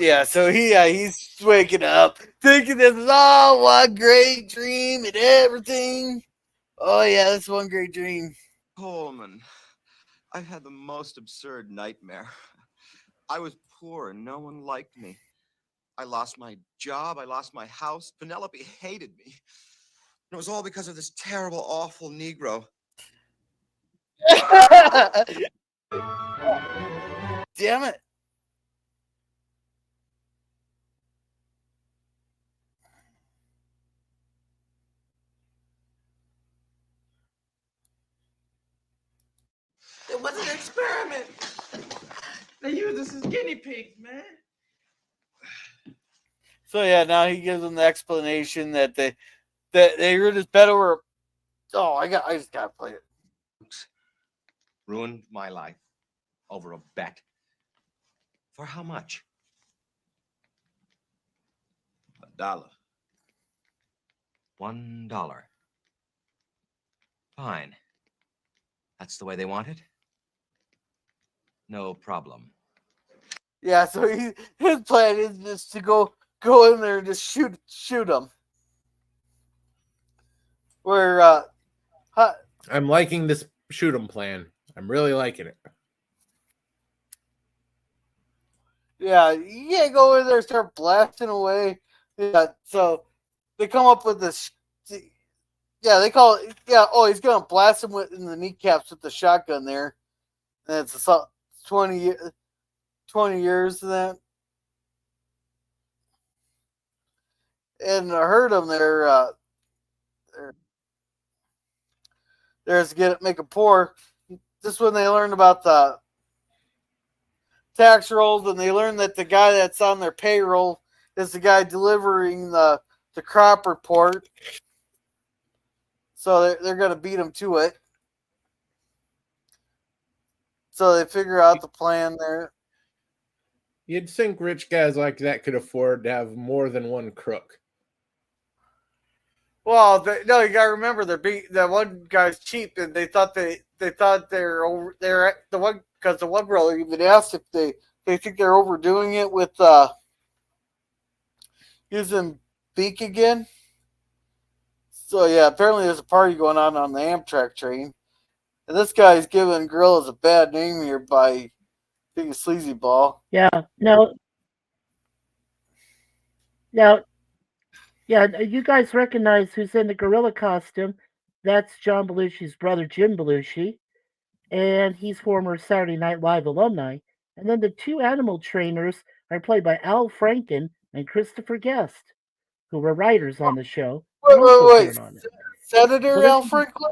Yeah, so he's waking up thinking this is all one great dream and everything. Oh yeah, this one great dream. Coleman, I've had the most absurd nightmare. I was poor and no one liked me. I lost my job. I lost my house. Penelope hated me. And it was all because of this terrible, awful Negro. Damn it. It was an experiment. They used us as guinea pigs, man. So yeah, now he gives them the explanation that they heard his bet over. Oh, I just gotta play it. Ruined my life over a bet. For how much? $1. $1. Fine. That's the way they want it? No problem. Yeah, so his plan is just to go in there and just shoot him. Where I'm liking this shoot 'em plan. I'm really liking it. Yeah, you can't go in there and start blasting away. Yeah, so they come up with this. Yeah, they call it. Yeah, oh, he's gonna blast him in the kneecaps with the shotgun there. And it's 20 years of that. And I heard them there. There's make it poor. This is when they learned about the tax rolls, and they learned that the guy that's on their payroll is the guy delivering the crop report. So they're going to beat him to it. So they figure out the plan there. You'd think rich guys like that could afford to have more than one crook. Well, no, you gotta remember that one guy's cheap, and they thought they're over. They're the one because the one brother even asked if they think they're overdoing it with using Beak again. So yeah, apparently there's a party going on the Amtrak train, and this guy's giving gorillas a bad name here by being a sleazy ball. Yeah, no. Now, yeah, you guys recognize who's in the gorilla costume. That's John Belushi's brother, Jim Belushi, and he's former Saturday Night Live alumni. And then the two animal trainers are played by Al Franken and Christopher Guest, who were writers on the show. Wait. Senator Al Franklin?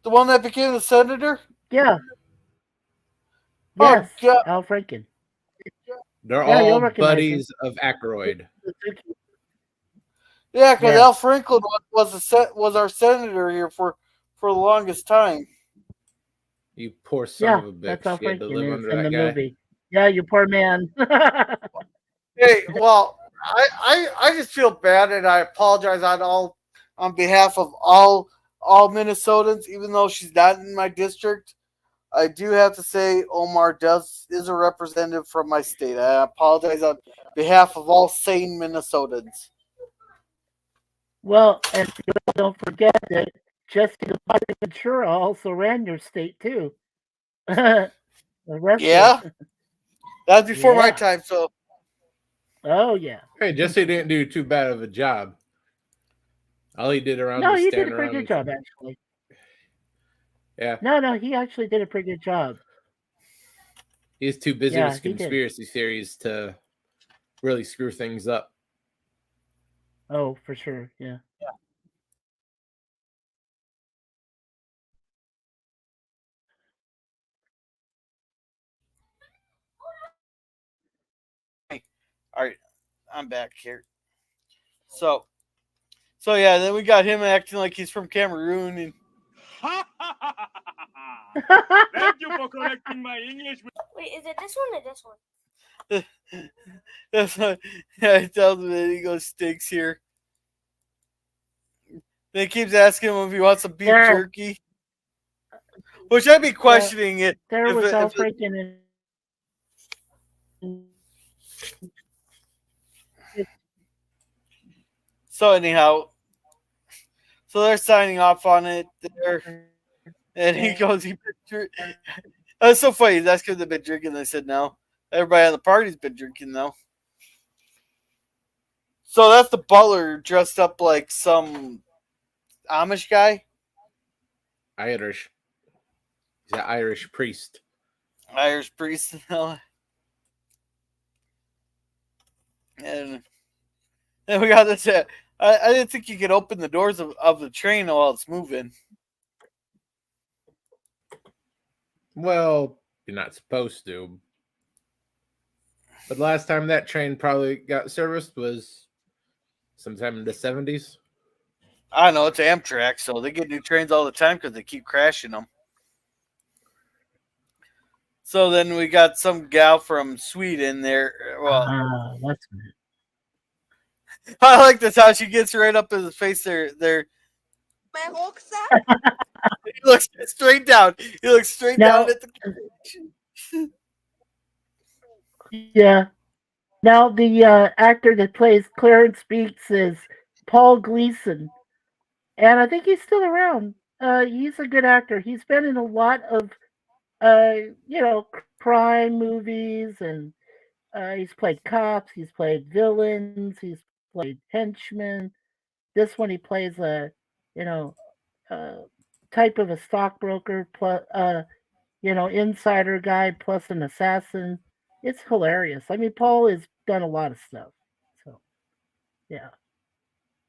The one that became the senator? Yeah. Yes, Al Franken. They're all buddies of Aykroyd. Yeah, because Al Franklin was our senator here for the longest time. You poor son of a bitch. That's Al you had to live Franken under in that the guy. movie. Yeah, you poor man. Hey, well, I just feel bad, and I apologize on behalf of all Minnesotans, even though she's not in my district. I do have to say Omar is a representative from my state. I apologize on behalf of all sane Minnesotans. Well, and don't forget that Jesse the Body Ventura also ran your state too. Yeah, that was before my time. So, oh yeah. Hey, Jesse didn't do too bad of a job. All he did around No, was he stand did a pretty around good job actually. Yeah. No, he actually did a pretty good job. He's too busy with conspiracy theories to really screw things up. Oh, for sure, yeah. all right, I'm back here. So yeah, then we got him acting like he's from Cameroon and. Thank you for correcting my English. Wait, is it this one or this one? That's what, yeah, he tells him that he goes stinks here. Then he keeps asking him if he wants some beef jerky. Which I'd be questioning it. There was Al Franken So anyhow, so they're signing off on it there, and he goes, That's so funny. That's because they've been drinking. They said no. Everybody on the party's been drinking though. So that's the butler dressed up like some Amish guy. Irish. He's an Irish priest. Irish priest. And we got this. I didn't think you could open the doors of the train while it's moving. Well, you're not supposed to. But the last time that train probably got serviced was sometime in the 70s. I don't know. It's Amtrak, so they get new trains all the time because they keep crashing them. So then we got some gal from Sweden there. Well, that's I like this how she gets right up in his face there. He looks straight down. He looks straight Now- down at the. Yeah. Now the actor that plays Clarence Beeks is Paul Gleason, and I think he's still around. He's a good actor. He's been in a lot of, crime movies, and he's played cops. He's played villains. He's played henchmen. This one he plays a, type of a stockbroker plus, insider guy plus an assassin. It's hilarious. I mean, Paul has done a lot of stuff. So, yeah.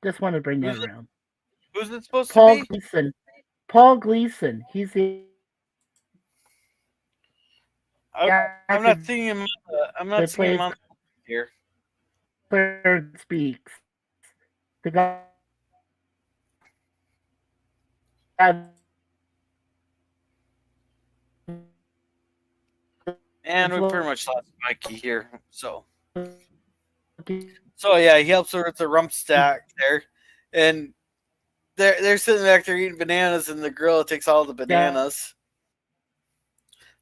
Just want to bring that around. Who's it supposed Paul to be? Gleason. Paul Gleason. He's the. I'm not seeing him. I'm not seeing him on here. Clarence Beeks. The guy. And we pretty much lost Mikey here. So yeah, he helps her with the rump stack there, and they're sitting back there eating bananas, and the gorilla takes all the bananas.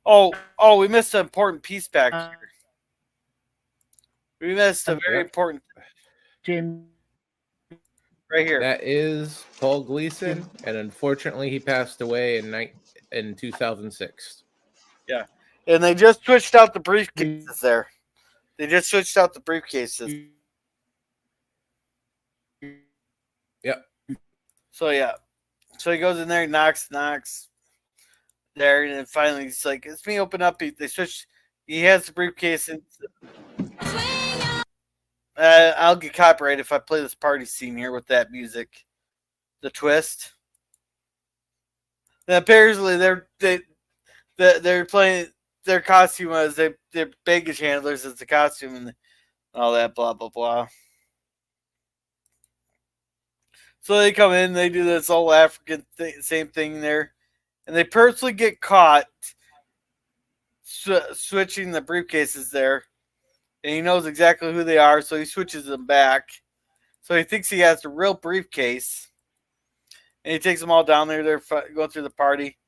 Oh, we missed an important piece back here. We missed a very important Jim. Right here. That is Paul Gleason, and unfortunately, he passed away in 2006. Yeah, and they just switched out the briefcases there. They just switched out the briefcases. Yep. So yeah, so he goes in there, knocks there, and then finally he's like, "It's me. Open up." They switch. He has the briefcase, and I'll get copyright if I play this party scene here with that music, the twist. And apparently they're playing their costume as their baggage handlers as the costume and all that blah blah blah. So they come in, they do this all African same thing there, and they purposely get caught switching the briefcases there. And he knows exactly who they are, so he switches them back. So he thinks he has the real briefcase. And he takes them all down there. They're going through the party.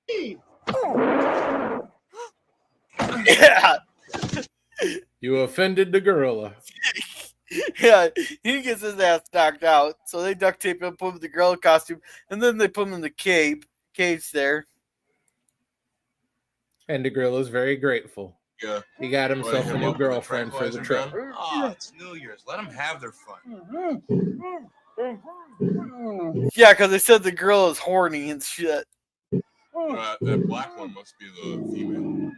Yeah. You offended the gorilla. Yeah, he gets his ass knocked out. So they duct tape him, put him in the gorilla costume, and then they put him in the cage there. And the gorilla's very grateful. Yeah. He got himself a new girlfriend for the trip. Oh, it's New Year's. Let them have their fun. Yeah, because they said the girl is horny and shit. That black one must be the female.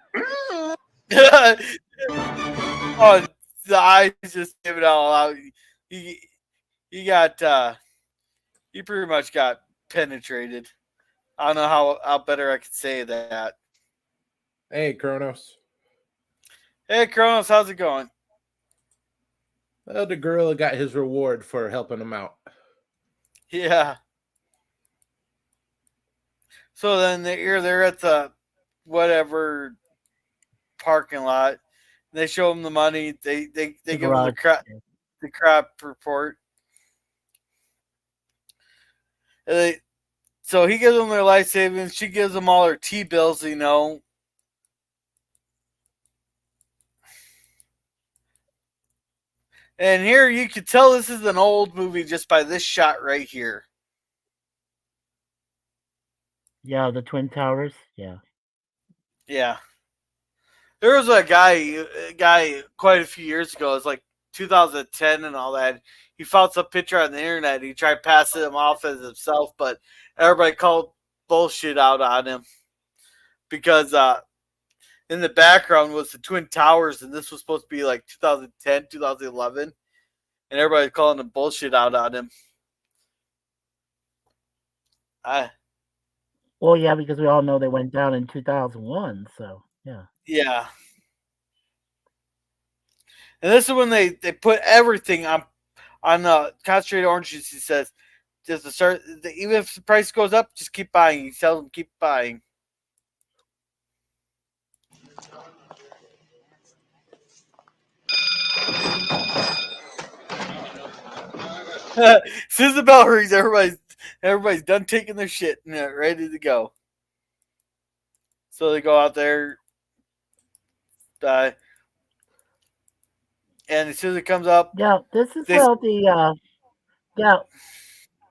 Oh, the eyes just give it all out. He pretty much got penetrated. I don't know how better I could say that. Hey, Kronos. Hey, Kronos, how's it going? Well, the gorilla got his reward for helping him out. Yeah. So then they're at the whatever parking lot. They show him the money. They give him the crop report. So he gives them their life savings. She gives them all her T-bills, And here you can tell this is an old movie just by this shot right here. Yeah, the Twin Towers. Yeah. Yeah. There was a guy quite a few years ago. It was like 2010 and all that. He found some picture on the internet. He tried passing him off as himself, but everybody called bullshit out on him because in the background was the Twin Towers, and this was supposed to be like 2010, 2011, and everybody calling him bullshit out on him. Well, yeah, because we all know they went down in 2001. So yeah. Yeah. And this is when they put everything on concentrated orange juice. He says, just to start, even if the price goes up, just keep buying. He tells them keep buying. As soon as the bell rings, everybody's done taking their shit and they're ready to go. So they go out there, and as soon as it comes up, yeah, this is how the yeah.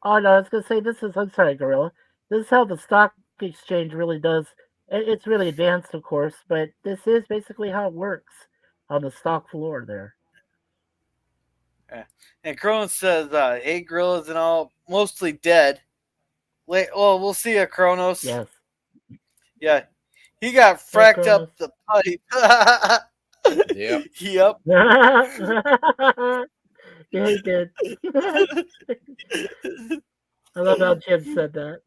Oh no, I was gonna say this is. I'm sorry, Gorilla. This is how the stock exchange really does. It's really advanced, of course, but this is basically how it works on the stock floor there. And Kronos says, 8 gorillas and all, mostly dead. Well, we'll see a Kronos. Yes. Yeah. He got fracked up the pipe. Yep. Yep. Yeah, he did. I love how Jim said that.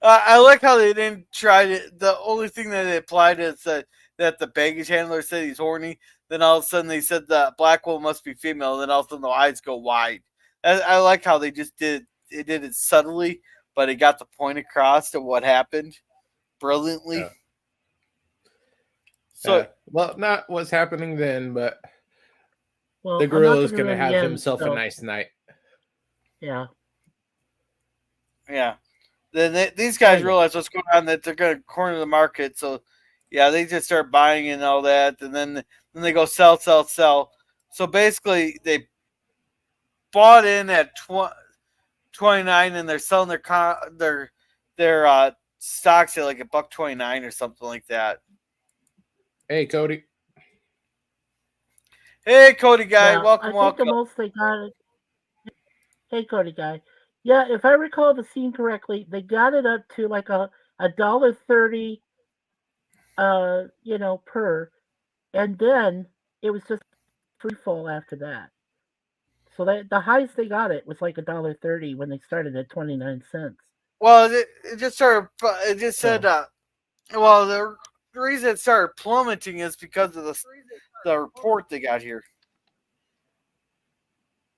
I like how they didn't try to. The only thing that they applied is that the baggage handler said he's horny. Then all of a sudden they said the black woman must be female. And then all of a sudden the eyes go wide. I like how they just did it subtly, but it got the point across to what happened brilliantly. Yeah. So, well, not what's happening then, but the gorilla's going to have himself a nice night. Yeah. Yeah. Then these guys realize what's going on, that they're going to corner the market. So, yeah, they just start buying and all that. And then they go sell. So basically, they bought in at 29 and they're selling their stocks at like $1.29 or something like that. Hey, Cody. Hey, Cody guy. Yeah, welcome. I think the most they got it. Hey, Cody guy. Yeah, if I recall the scene correctly, they got it up to like a $1.30, per, and then it was just free fall after that. So the highest they got it was like $1.30 when they started at 29 cents. Well, it just started. It just said. Well, the reason it started plummeting is because of the report they got here.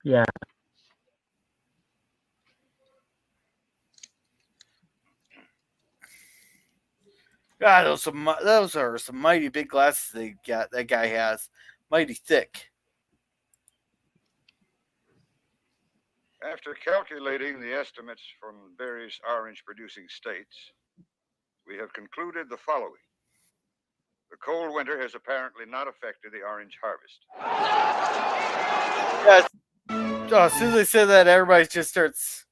Yeah. God, those are some mighty big glasses they got. That guy has mighty thick. After calculating the estimates from various orange-producing states, we have concluded the following. The cold winter has apparently not affected the orange harvest. Yes. Oh, as soon as they said that, everybody just starts.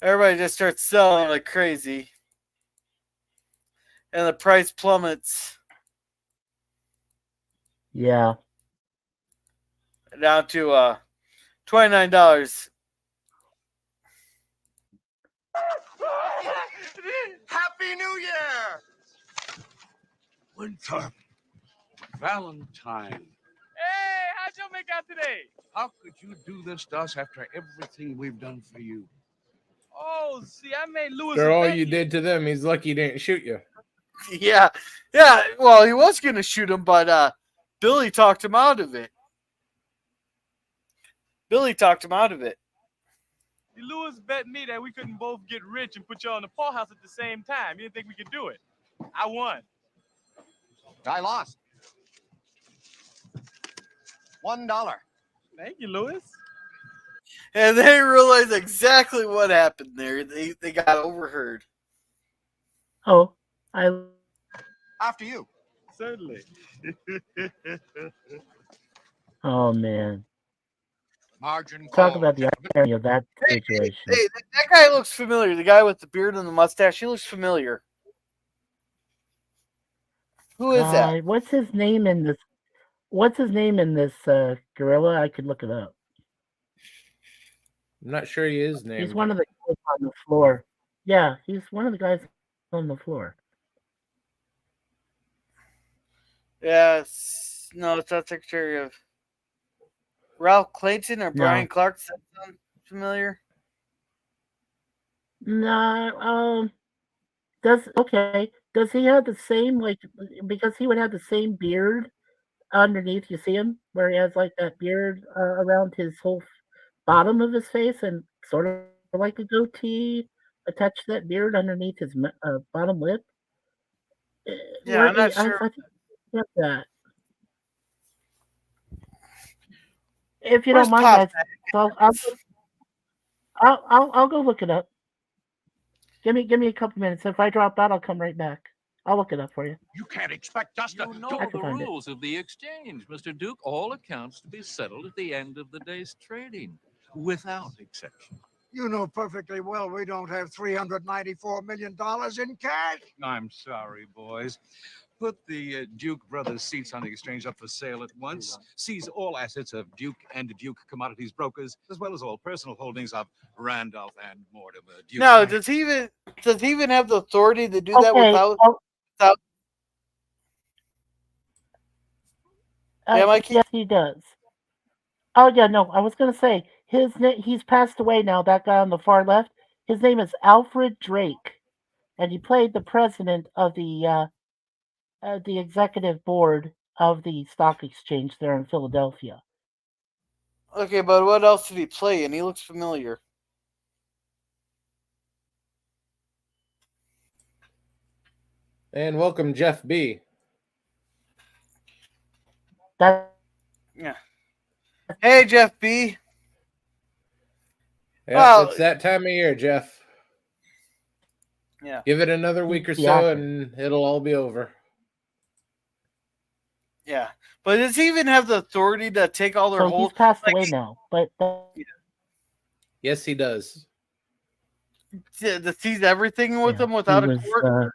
Everybody just starts selling like crazy. And the price plummets. Yeah. Down to $29. Happy New Year! Winthorpe. Valentine. Hey, how'd you make out today? How could you do this to us after everything we've done for you? Oh, see, I made Louis. For all you did to them, he's lucky he didn't shoot you. Yeah. Well, he was going to shoot him, but Billy talked him out of it. Louis bet me that we couldn't both get rich and put you on the poorhouse at the same time. You didn't think we could do it. I won. I lost. $1. Thank you, Louis. And they realized exactly what happened there. They got overheard. Oh, After you. Certainly. Oh man, Margin talk call, about the gentlemen. irony of that situation. Hey, that guy looks familiar. The guy with the beard and the mustache. He looks familiar. Who is that? What's his name in this? What's his name in this gorilla? I could look it up. I'm not sure he is He's named. one of the guys on the floor. Yeah, he's one of the guys on the floor. Yes. No, it's not Secretary of Ralph Clayton or Brian No. Clark. Does that sound familiar? No. Does he have the same because he would have the same beard underneath? You see him where he has like that beard around his whole bottom of his face and sort of like a goatee attached to that beard underneath his bottom lip. Yeah, I'm not sure. I think he has that. If you Where's don't mind, Pop? guys, I'll go look it up. Give me a couple minutes. If I drop out, I'll come right back. I'll look it up for you. You can't expect us to... You know the rules of the exchange, Mr. Duke. All accounts to be settled at the end of the day's trading, without exception. You know perfectly well we don't have $394 million in cash. I'm sorry, boys. Put the Duke brothers' seats on the exchange up for sale at once. Seize all assets of Duke and Duke commodities brokers, as well as all personal holdings of Randolph and Mortimer Duke. No, does he even have the authority to do that Okay, without? Yes, he does. Oh yeah, no, I was gonna say he's passed away now. That guy on the far left, his name is Alfred Drake, and he played the president of the executive board of the stock exchange there in Philadelphia. Okay, but what else did he play? And he looks familiar. And welcome, Jeff B. Yeah. Hey, Jeff B. Yeah, Well, it's that time of year, Jeff. Yeah. Give it another week or so, Yeah. and it'll all be over. Yeah, but does he even have the authority to take all their So whole? he's passed away now, but Yes, he does. To seize everything with Yeah, him without he a was, court.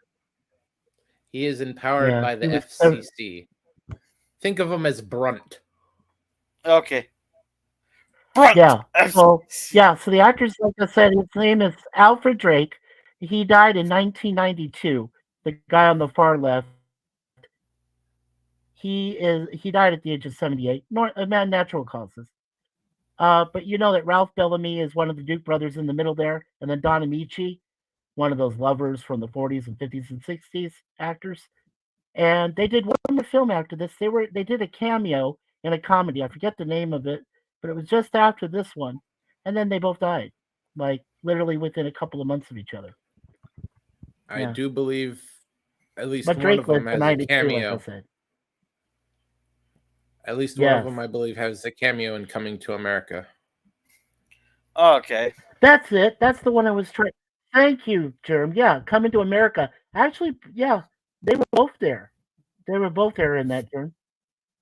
He is empowered Yeah, by the he was- FCC. Think of him as Brunt. Okay. yeah. So the actor's, like I said, his name is Alfred Drake. He died in 1992. The guy on the far left. He died at the age of 78. Natural causes. But you know that Ralph Bellamy is one of the Duke brothers in the middle there, and then Don Amici, one of those lovers from the 40s and 50s and 60s actors. And they did one more film after this. They did a cameo in a comedy. I forget the name of it, but it was just after this one. And then they both died, like literally within a couple of months of each other. I Yeah. do believe at least But one Drake of them lived to has a 92, cameo. like I said. At least one of Yes. them, I believe, has a cameo in Coming to America. Okay. That's it. That's the one I was trying. Thank you, Germ. Yeah, Coming to America. Actually, yeah, they were both there. They were both there in that, Germ.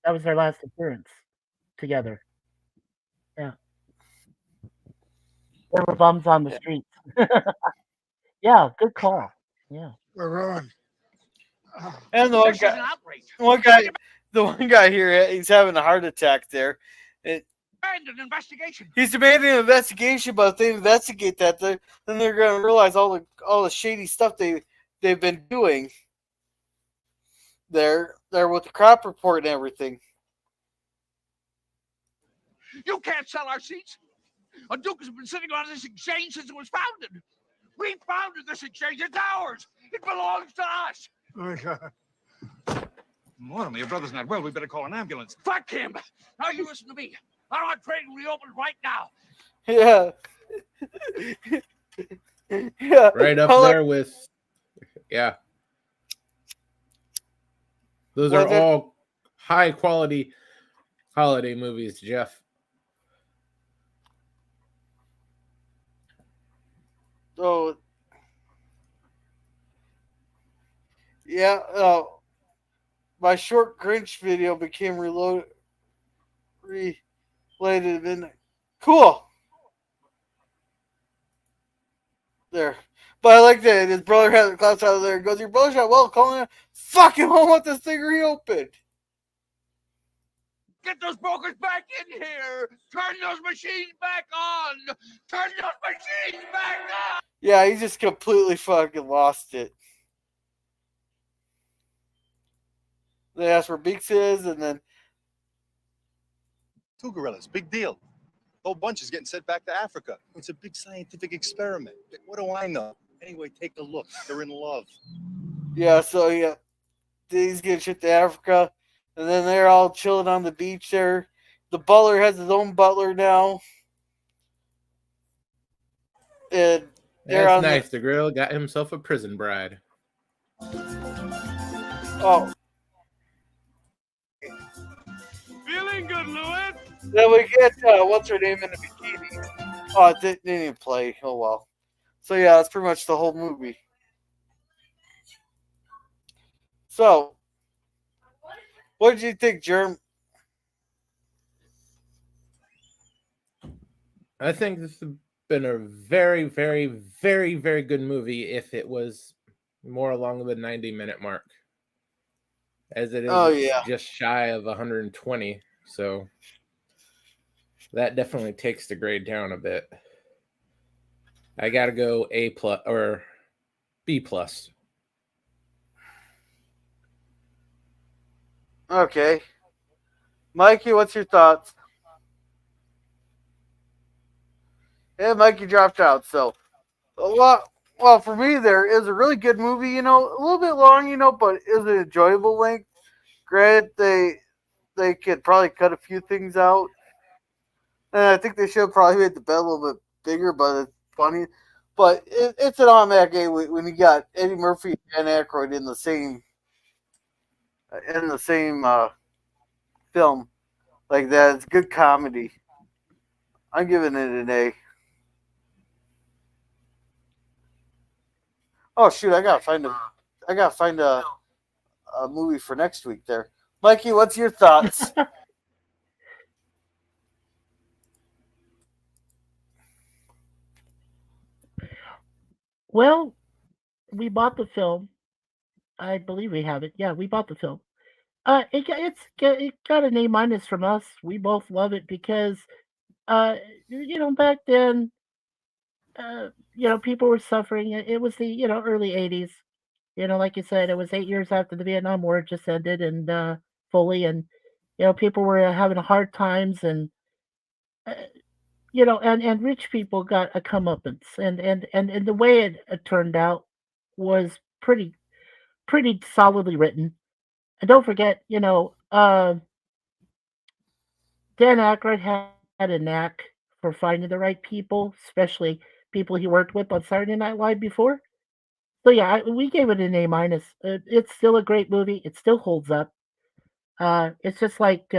That was their last appearance together. Yeah. They were bums on the streets. Yeah, good call. Yeah. We're on. And the This is an outrage. the one guy here, he's having a heart attack there. And an investigation. He's demanding an investigation, but if they investigate that, then they're going to realize all the shady stuff they've been doing there with the crop report and everything. You can't sell our seats. A Duke has been sitting on this exchange since it was founded. We founded this exchange. It's ours. It belongs to us. Mortimer, your brother's not well. We better call an ambulance. Fuck him. Now you listen to me. I want trading reopened right now. Yeah. Yeah. Right up there with, yeah. Those are all high quality holiday movies, Jeff. Oh. Yeah. my short Grinch video became related. Cool. There. But I like that his brother had the glass out of there and goes, your brother's not well, calling him fucking home with this thing reopened. Get those brokers back in here! Turn those machines back on! Turn those machines back on! Yeah, he just completely fucking lost it. They asked where Beeks is, and then 2 gorillas, big deal. Whole bunch is getting sent back to Africa. It's a big scientific experiment. What do I know? Anyway, take a look. They're in love. yeah, so yeah, he's getting shipped to Africa, and then they're all chilling on the beach there. The butler has his own butler now, and they're That's on nice. The girl got himself a prison bride. Oh. Feeling good, Louis? Then we get, what's her name in the bikini? Oh, it didn't even play. Oh, well. So, yeah, that's pretty much the whole movie. So, what did you think, Jerm? I think this has been a very, very, very, very good movie if it was more along the 90-minute mark. As it is just shy of 120. So that definitely takes the grade down a bit. I got to go A+ or B+. Okay. Mikey, what's your thoughts? Yeah, Mikey dropped out. So, well, for me, there is a really good movie, you know, a little bit long, you know, but is an enjoyable length. Granted, they could probably cut a few things out. And I think they should have probably made the bed a little bit bigger, but it's funny. But it's an automatic A when you got Eddie Murphy and Aykroyd in the same film like that. It's good comedy. I'm giving it an A. Oh shoot! I gotta find a movie for next week. There, Mikey. What's your thoughts? Well, we bought the film. I believe we have it. Yeah, we bought the film. It got an A- from us. We both love it because, back then, people were suffering. It was the early '80s. Like you said, it was 8 years after the Vietnam War just ended and fully, and people were having hard times, and and rich people got a comeuppance, and the way it turned out was pretty solidly written. And don't forget, Dan Aykroyd had a knack for finding the right people, especially people he worked with on Saturday Night Live before. So yeah, we gave it an A-. It's still a great movie. It still holds up. It's just like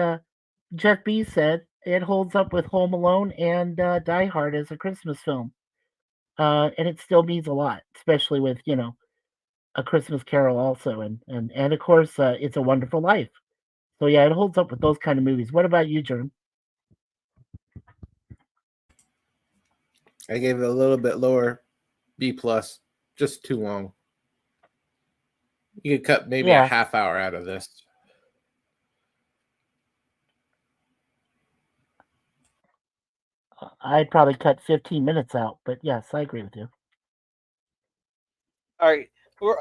Jeff B said, it holds up with Home Alone and Die Hard as a Christmas film. And it still means a lot, especially with, A Christmas Carol also. And of course, It's a Wonderful Life. So yeah, it holds up with those kind of movies. What about you, Jerm? I gave it a little bit lower, B+. Just too long. You could cut maybe a half hour out of this. I'd probably cut 15 minutes out, but yes, I agree with you. All right, we're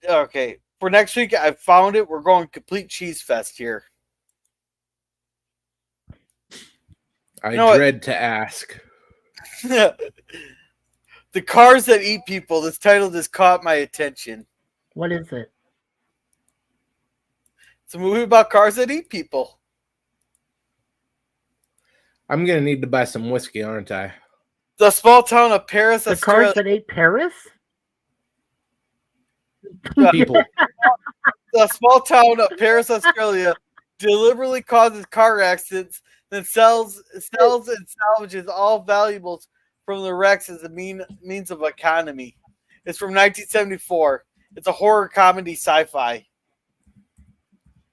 okay. For next week, I found it. We're going complete cheese fest here. I dread to ask. The Cars That Eat People. This title just caught my attention. What is it? It's a movie about cars that eat people. I'm going to need to buy some whiskey, aren't I? The small town of Paris, Australia. Cars That Ate Paris? People. The small town of Paris, Australia deliberately causes car accidents, then sells and salvages all valuables from the wrecks as a means of economy. It's from 1974. It's a horror comedy sci-fi.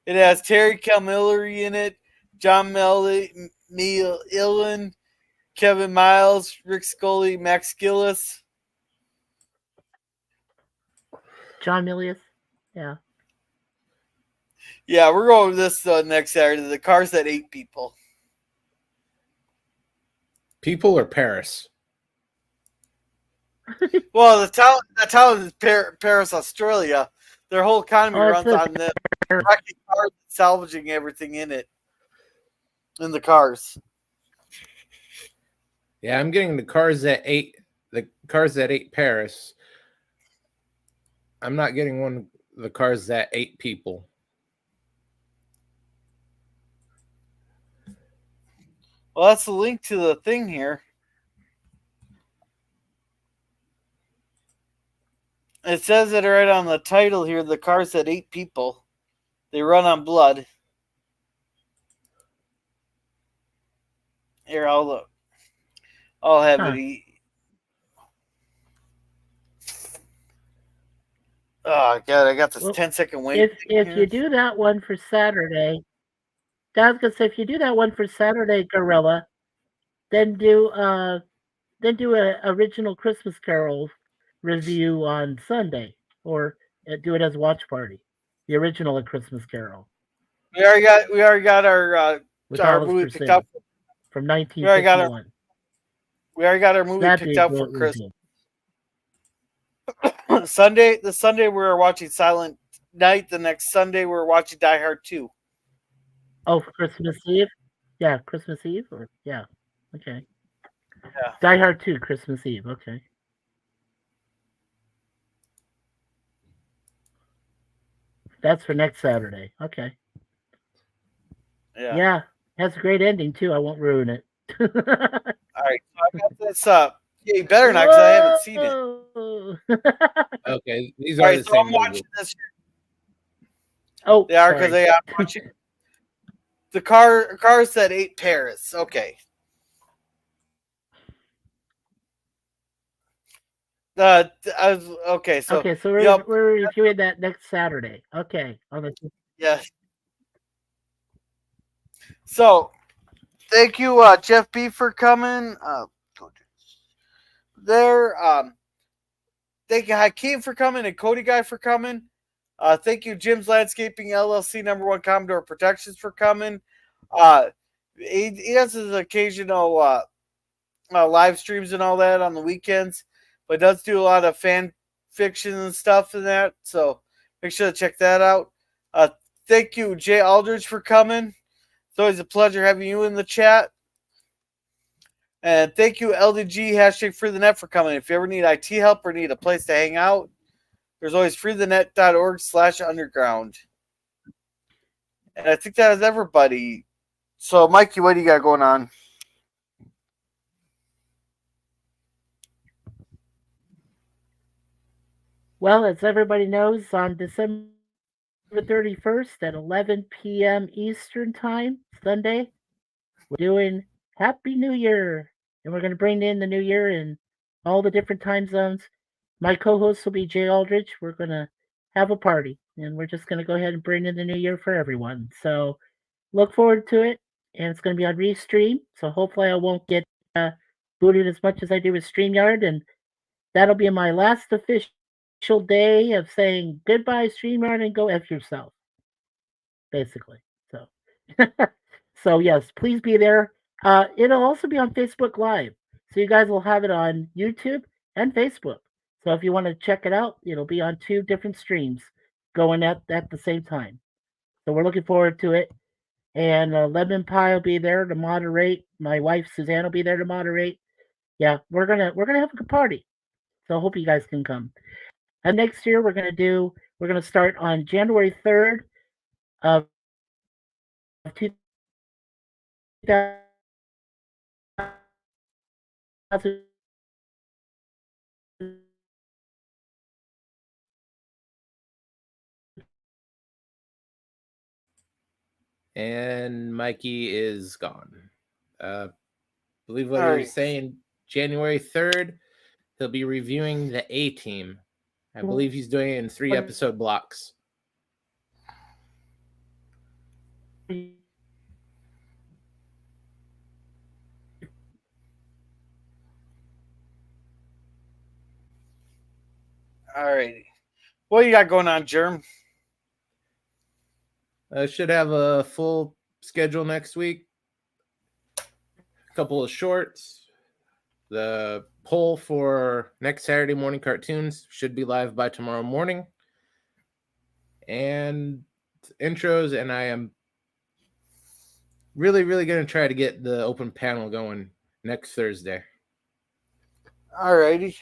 It has Terry Camilleri in it, John Illen, Kevin Miles, Rick Scully, Max Gillis. John Milius. Yeah. Yeah, we're going with this next Saturday. The Cars That Ate People. People or Paris? Well, the town is Paris, Australia. Their whole economy runs on them wrecking cars and salvaging everything in it. In the cars. Yeah, I'm getting the Cars That Ate Paris. I'm not getting the Cars That Ate People. Well, that's the link to the thing here. It says it right on the title here, The Cars That Ate People. They run on blood. Here, I'll have it eat. Oh, God, I got this 10-second wait. If you do that one for Saturday, I was gonna say, if you do that one for Saturday, Gorilla, then do a original Christmas Carol review on Sunday, or do it as watch party. The original A Christmas Carol. We already got our movie picked up from 1951. We already got our movie picked up for Christmas. The Sunday we're watching Silent Night. The next Sunday we're watching Die Hard 2. Oh, for Christmas Eve? Yeah, Christmas Eve? Yeah. Okay. Yeah. Die Hard 2, Christmas Eve. Okay. That's for next Saturday. Okay. Yeah. Has a great ending, too. I won't ruin it. All right. So I got this up. Yeah, you better not, because I haven't seen it. Okay. These are the same. I'm watching this. Oh, they are, because I'm watching the Cars That Ate Paris. Okay. Okay, so we're reviewing that next Saturday. Okay. Yes. So, thank you, Jeff B, for coming. Thank you, Hakeem, for coming, and Cody Guy for coming. Thank you, Jim's Landscaping LLC, #1 Commodore Protections, for coming. He has his occasional live streams and all that on the weekends, but does do a lot of fan fiction and stuff and that. So make sure to check that out. Thank you, Jay Aldridge, for coming. It's always a pleasure having you in the chat. And thank you, LDG #FreeTheNet, for coming. If you ever need IT help or need a place to hang out, there's always freethenet.org/underground. And I think that is everybody. So, Mikey, what do you got going on? Well, as everybody knows, on December 31st at 11 p.m. Eastern Time, Sunday, we're doing Happy New Year. And we're going to bring in the new year in all the different time zones. My co-host will be Jay Aldridge. We're going to have a party, and we're just going to go ahead and bring in the new year for everyone. So look forward to it, and it's going to be on Restream. So hopefully I won't get booted as much as I do with StreamYard, and that'll be my last official day of saying goodbye, StreamYard, and go F yourself, basically. So, so yes, please be there. It'll also be on Facebook Live. So you guys will have it on YouTube and Facebook. So if you want to check it out, it'll be on 2 different streams going at the same time. So we're looking forward to it. And Lemon Pie will be there to moderate. My wife Suzanne will be there to moderate. Yeah, we're gonna have a good party. So I hope you guys can come. And next year we're gonna start on January 3rd of 2000. And Mikey is gone. Believe what he was saying. January 3rd, he'll be reviewing the A-Team. I believe he's doing it in 3 episode blocks. All righty. What you got going on, Germ? I should have a full schedule next week. A couple of shorts. The poll for next Saturday morning cartoons should be live by tomorrow morning. And intros, and I am really going to try to get the open panel going next Thursday. All righty.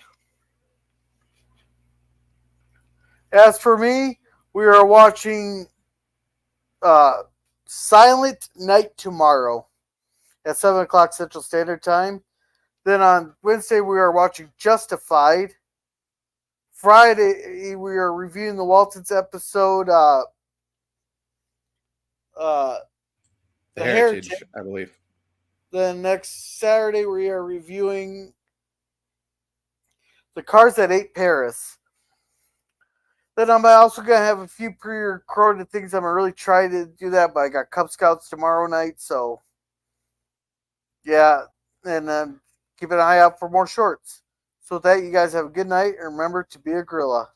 As for me, we are watching Silent Night tomorrow at 7 o'clock Central Standard Time. Then on Wednesday, we are watching Justified. Friday, we are reviewing the Waltons episode, The Heritage, I believe. Then next Saturday, we are reviewing The Cars That Ate Paris. Then I'm also going to have a few pre-recorded things. I'm going to really try to do that, but I got Cub Scouts tomorrow night, so yeah. And keep an eye out for more shorts. So with that, you guys have a good night, and remember to be a gorilla.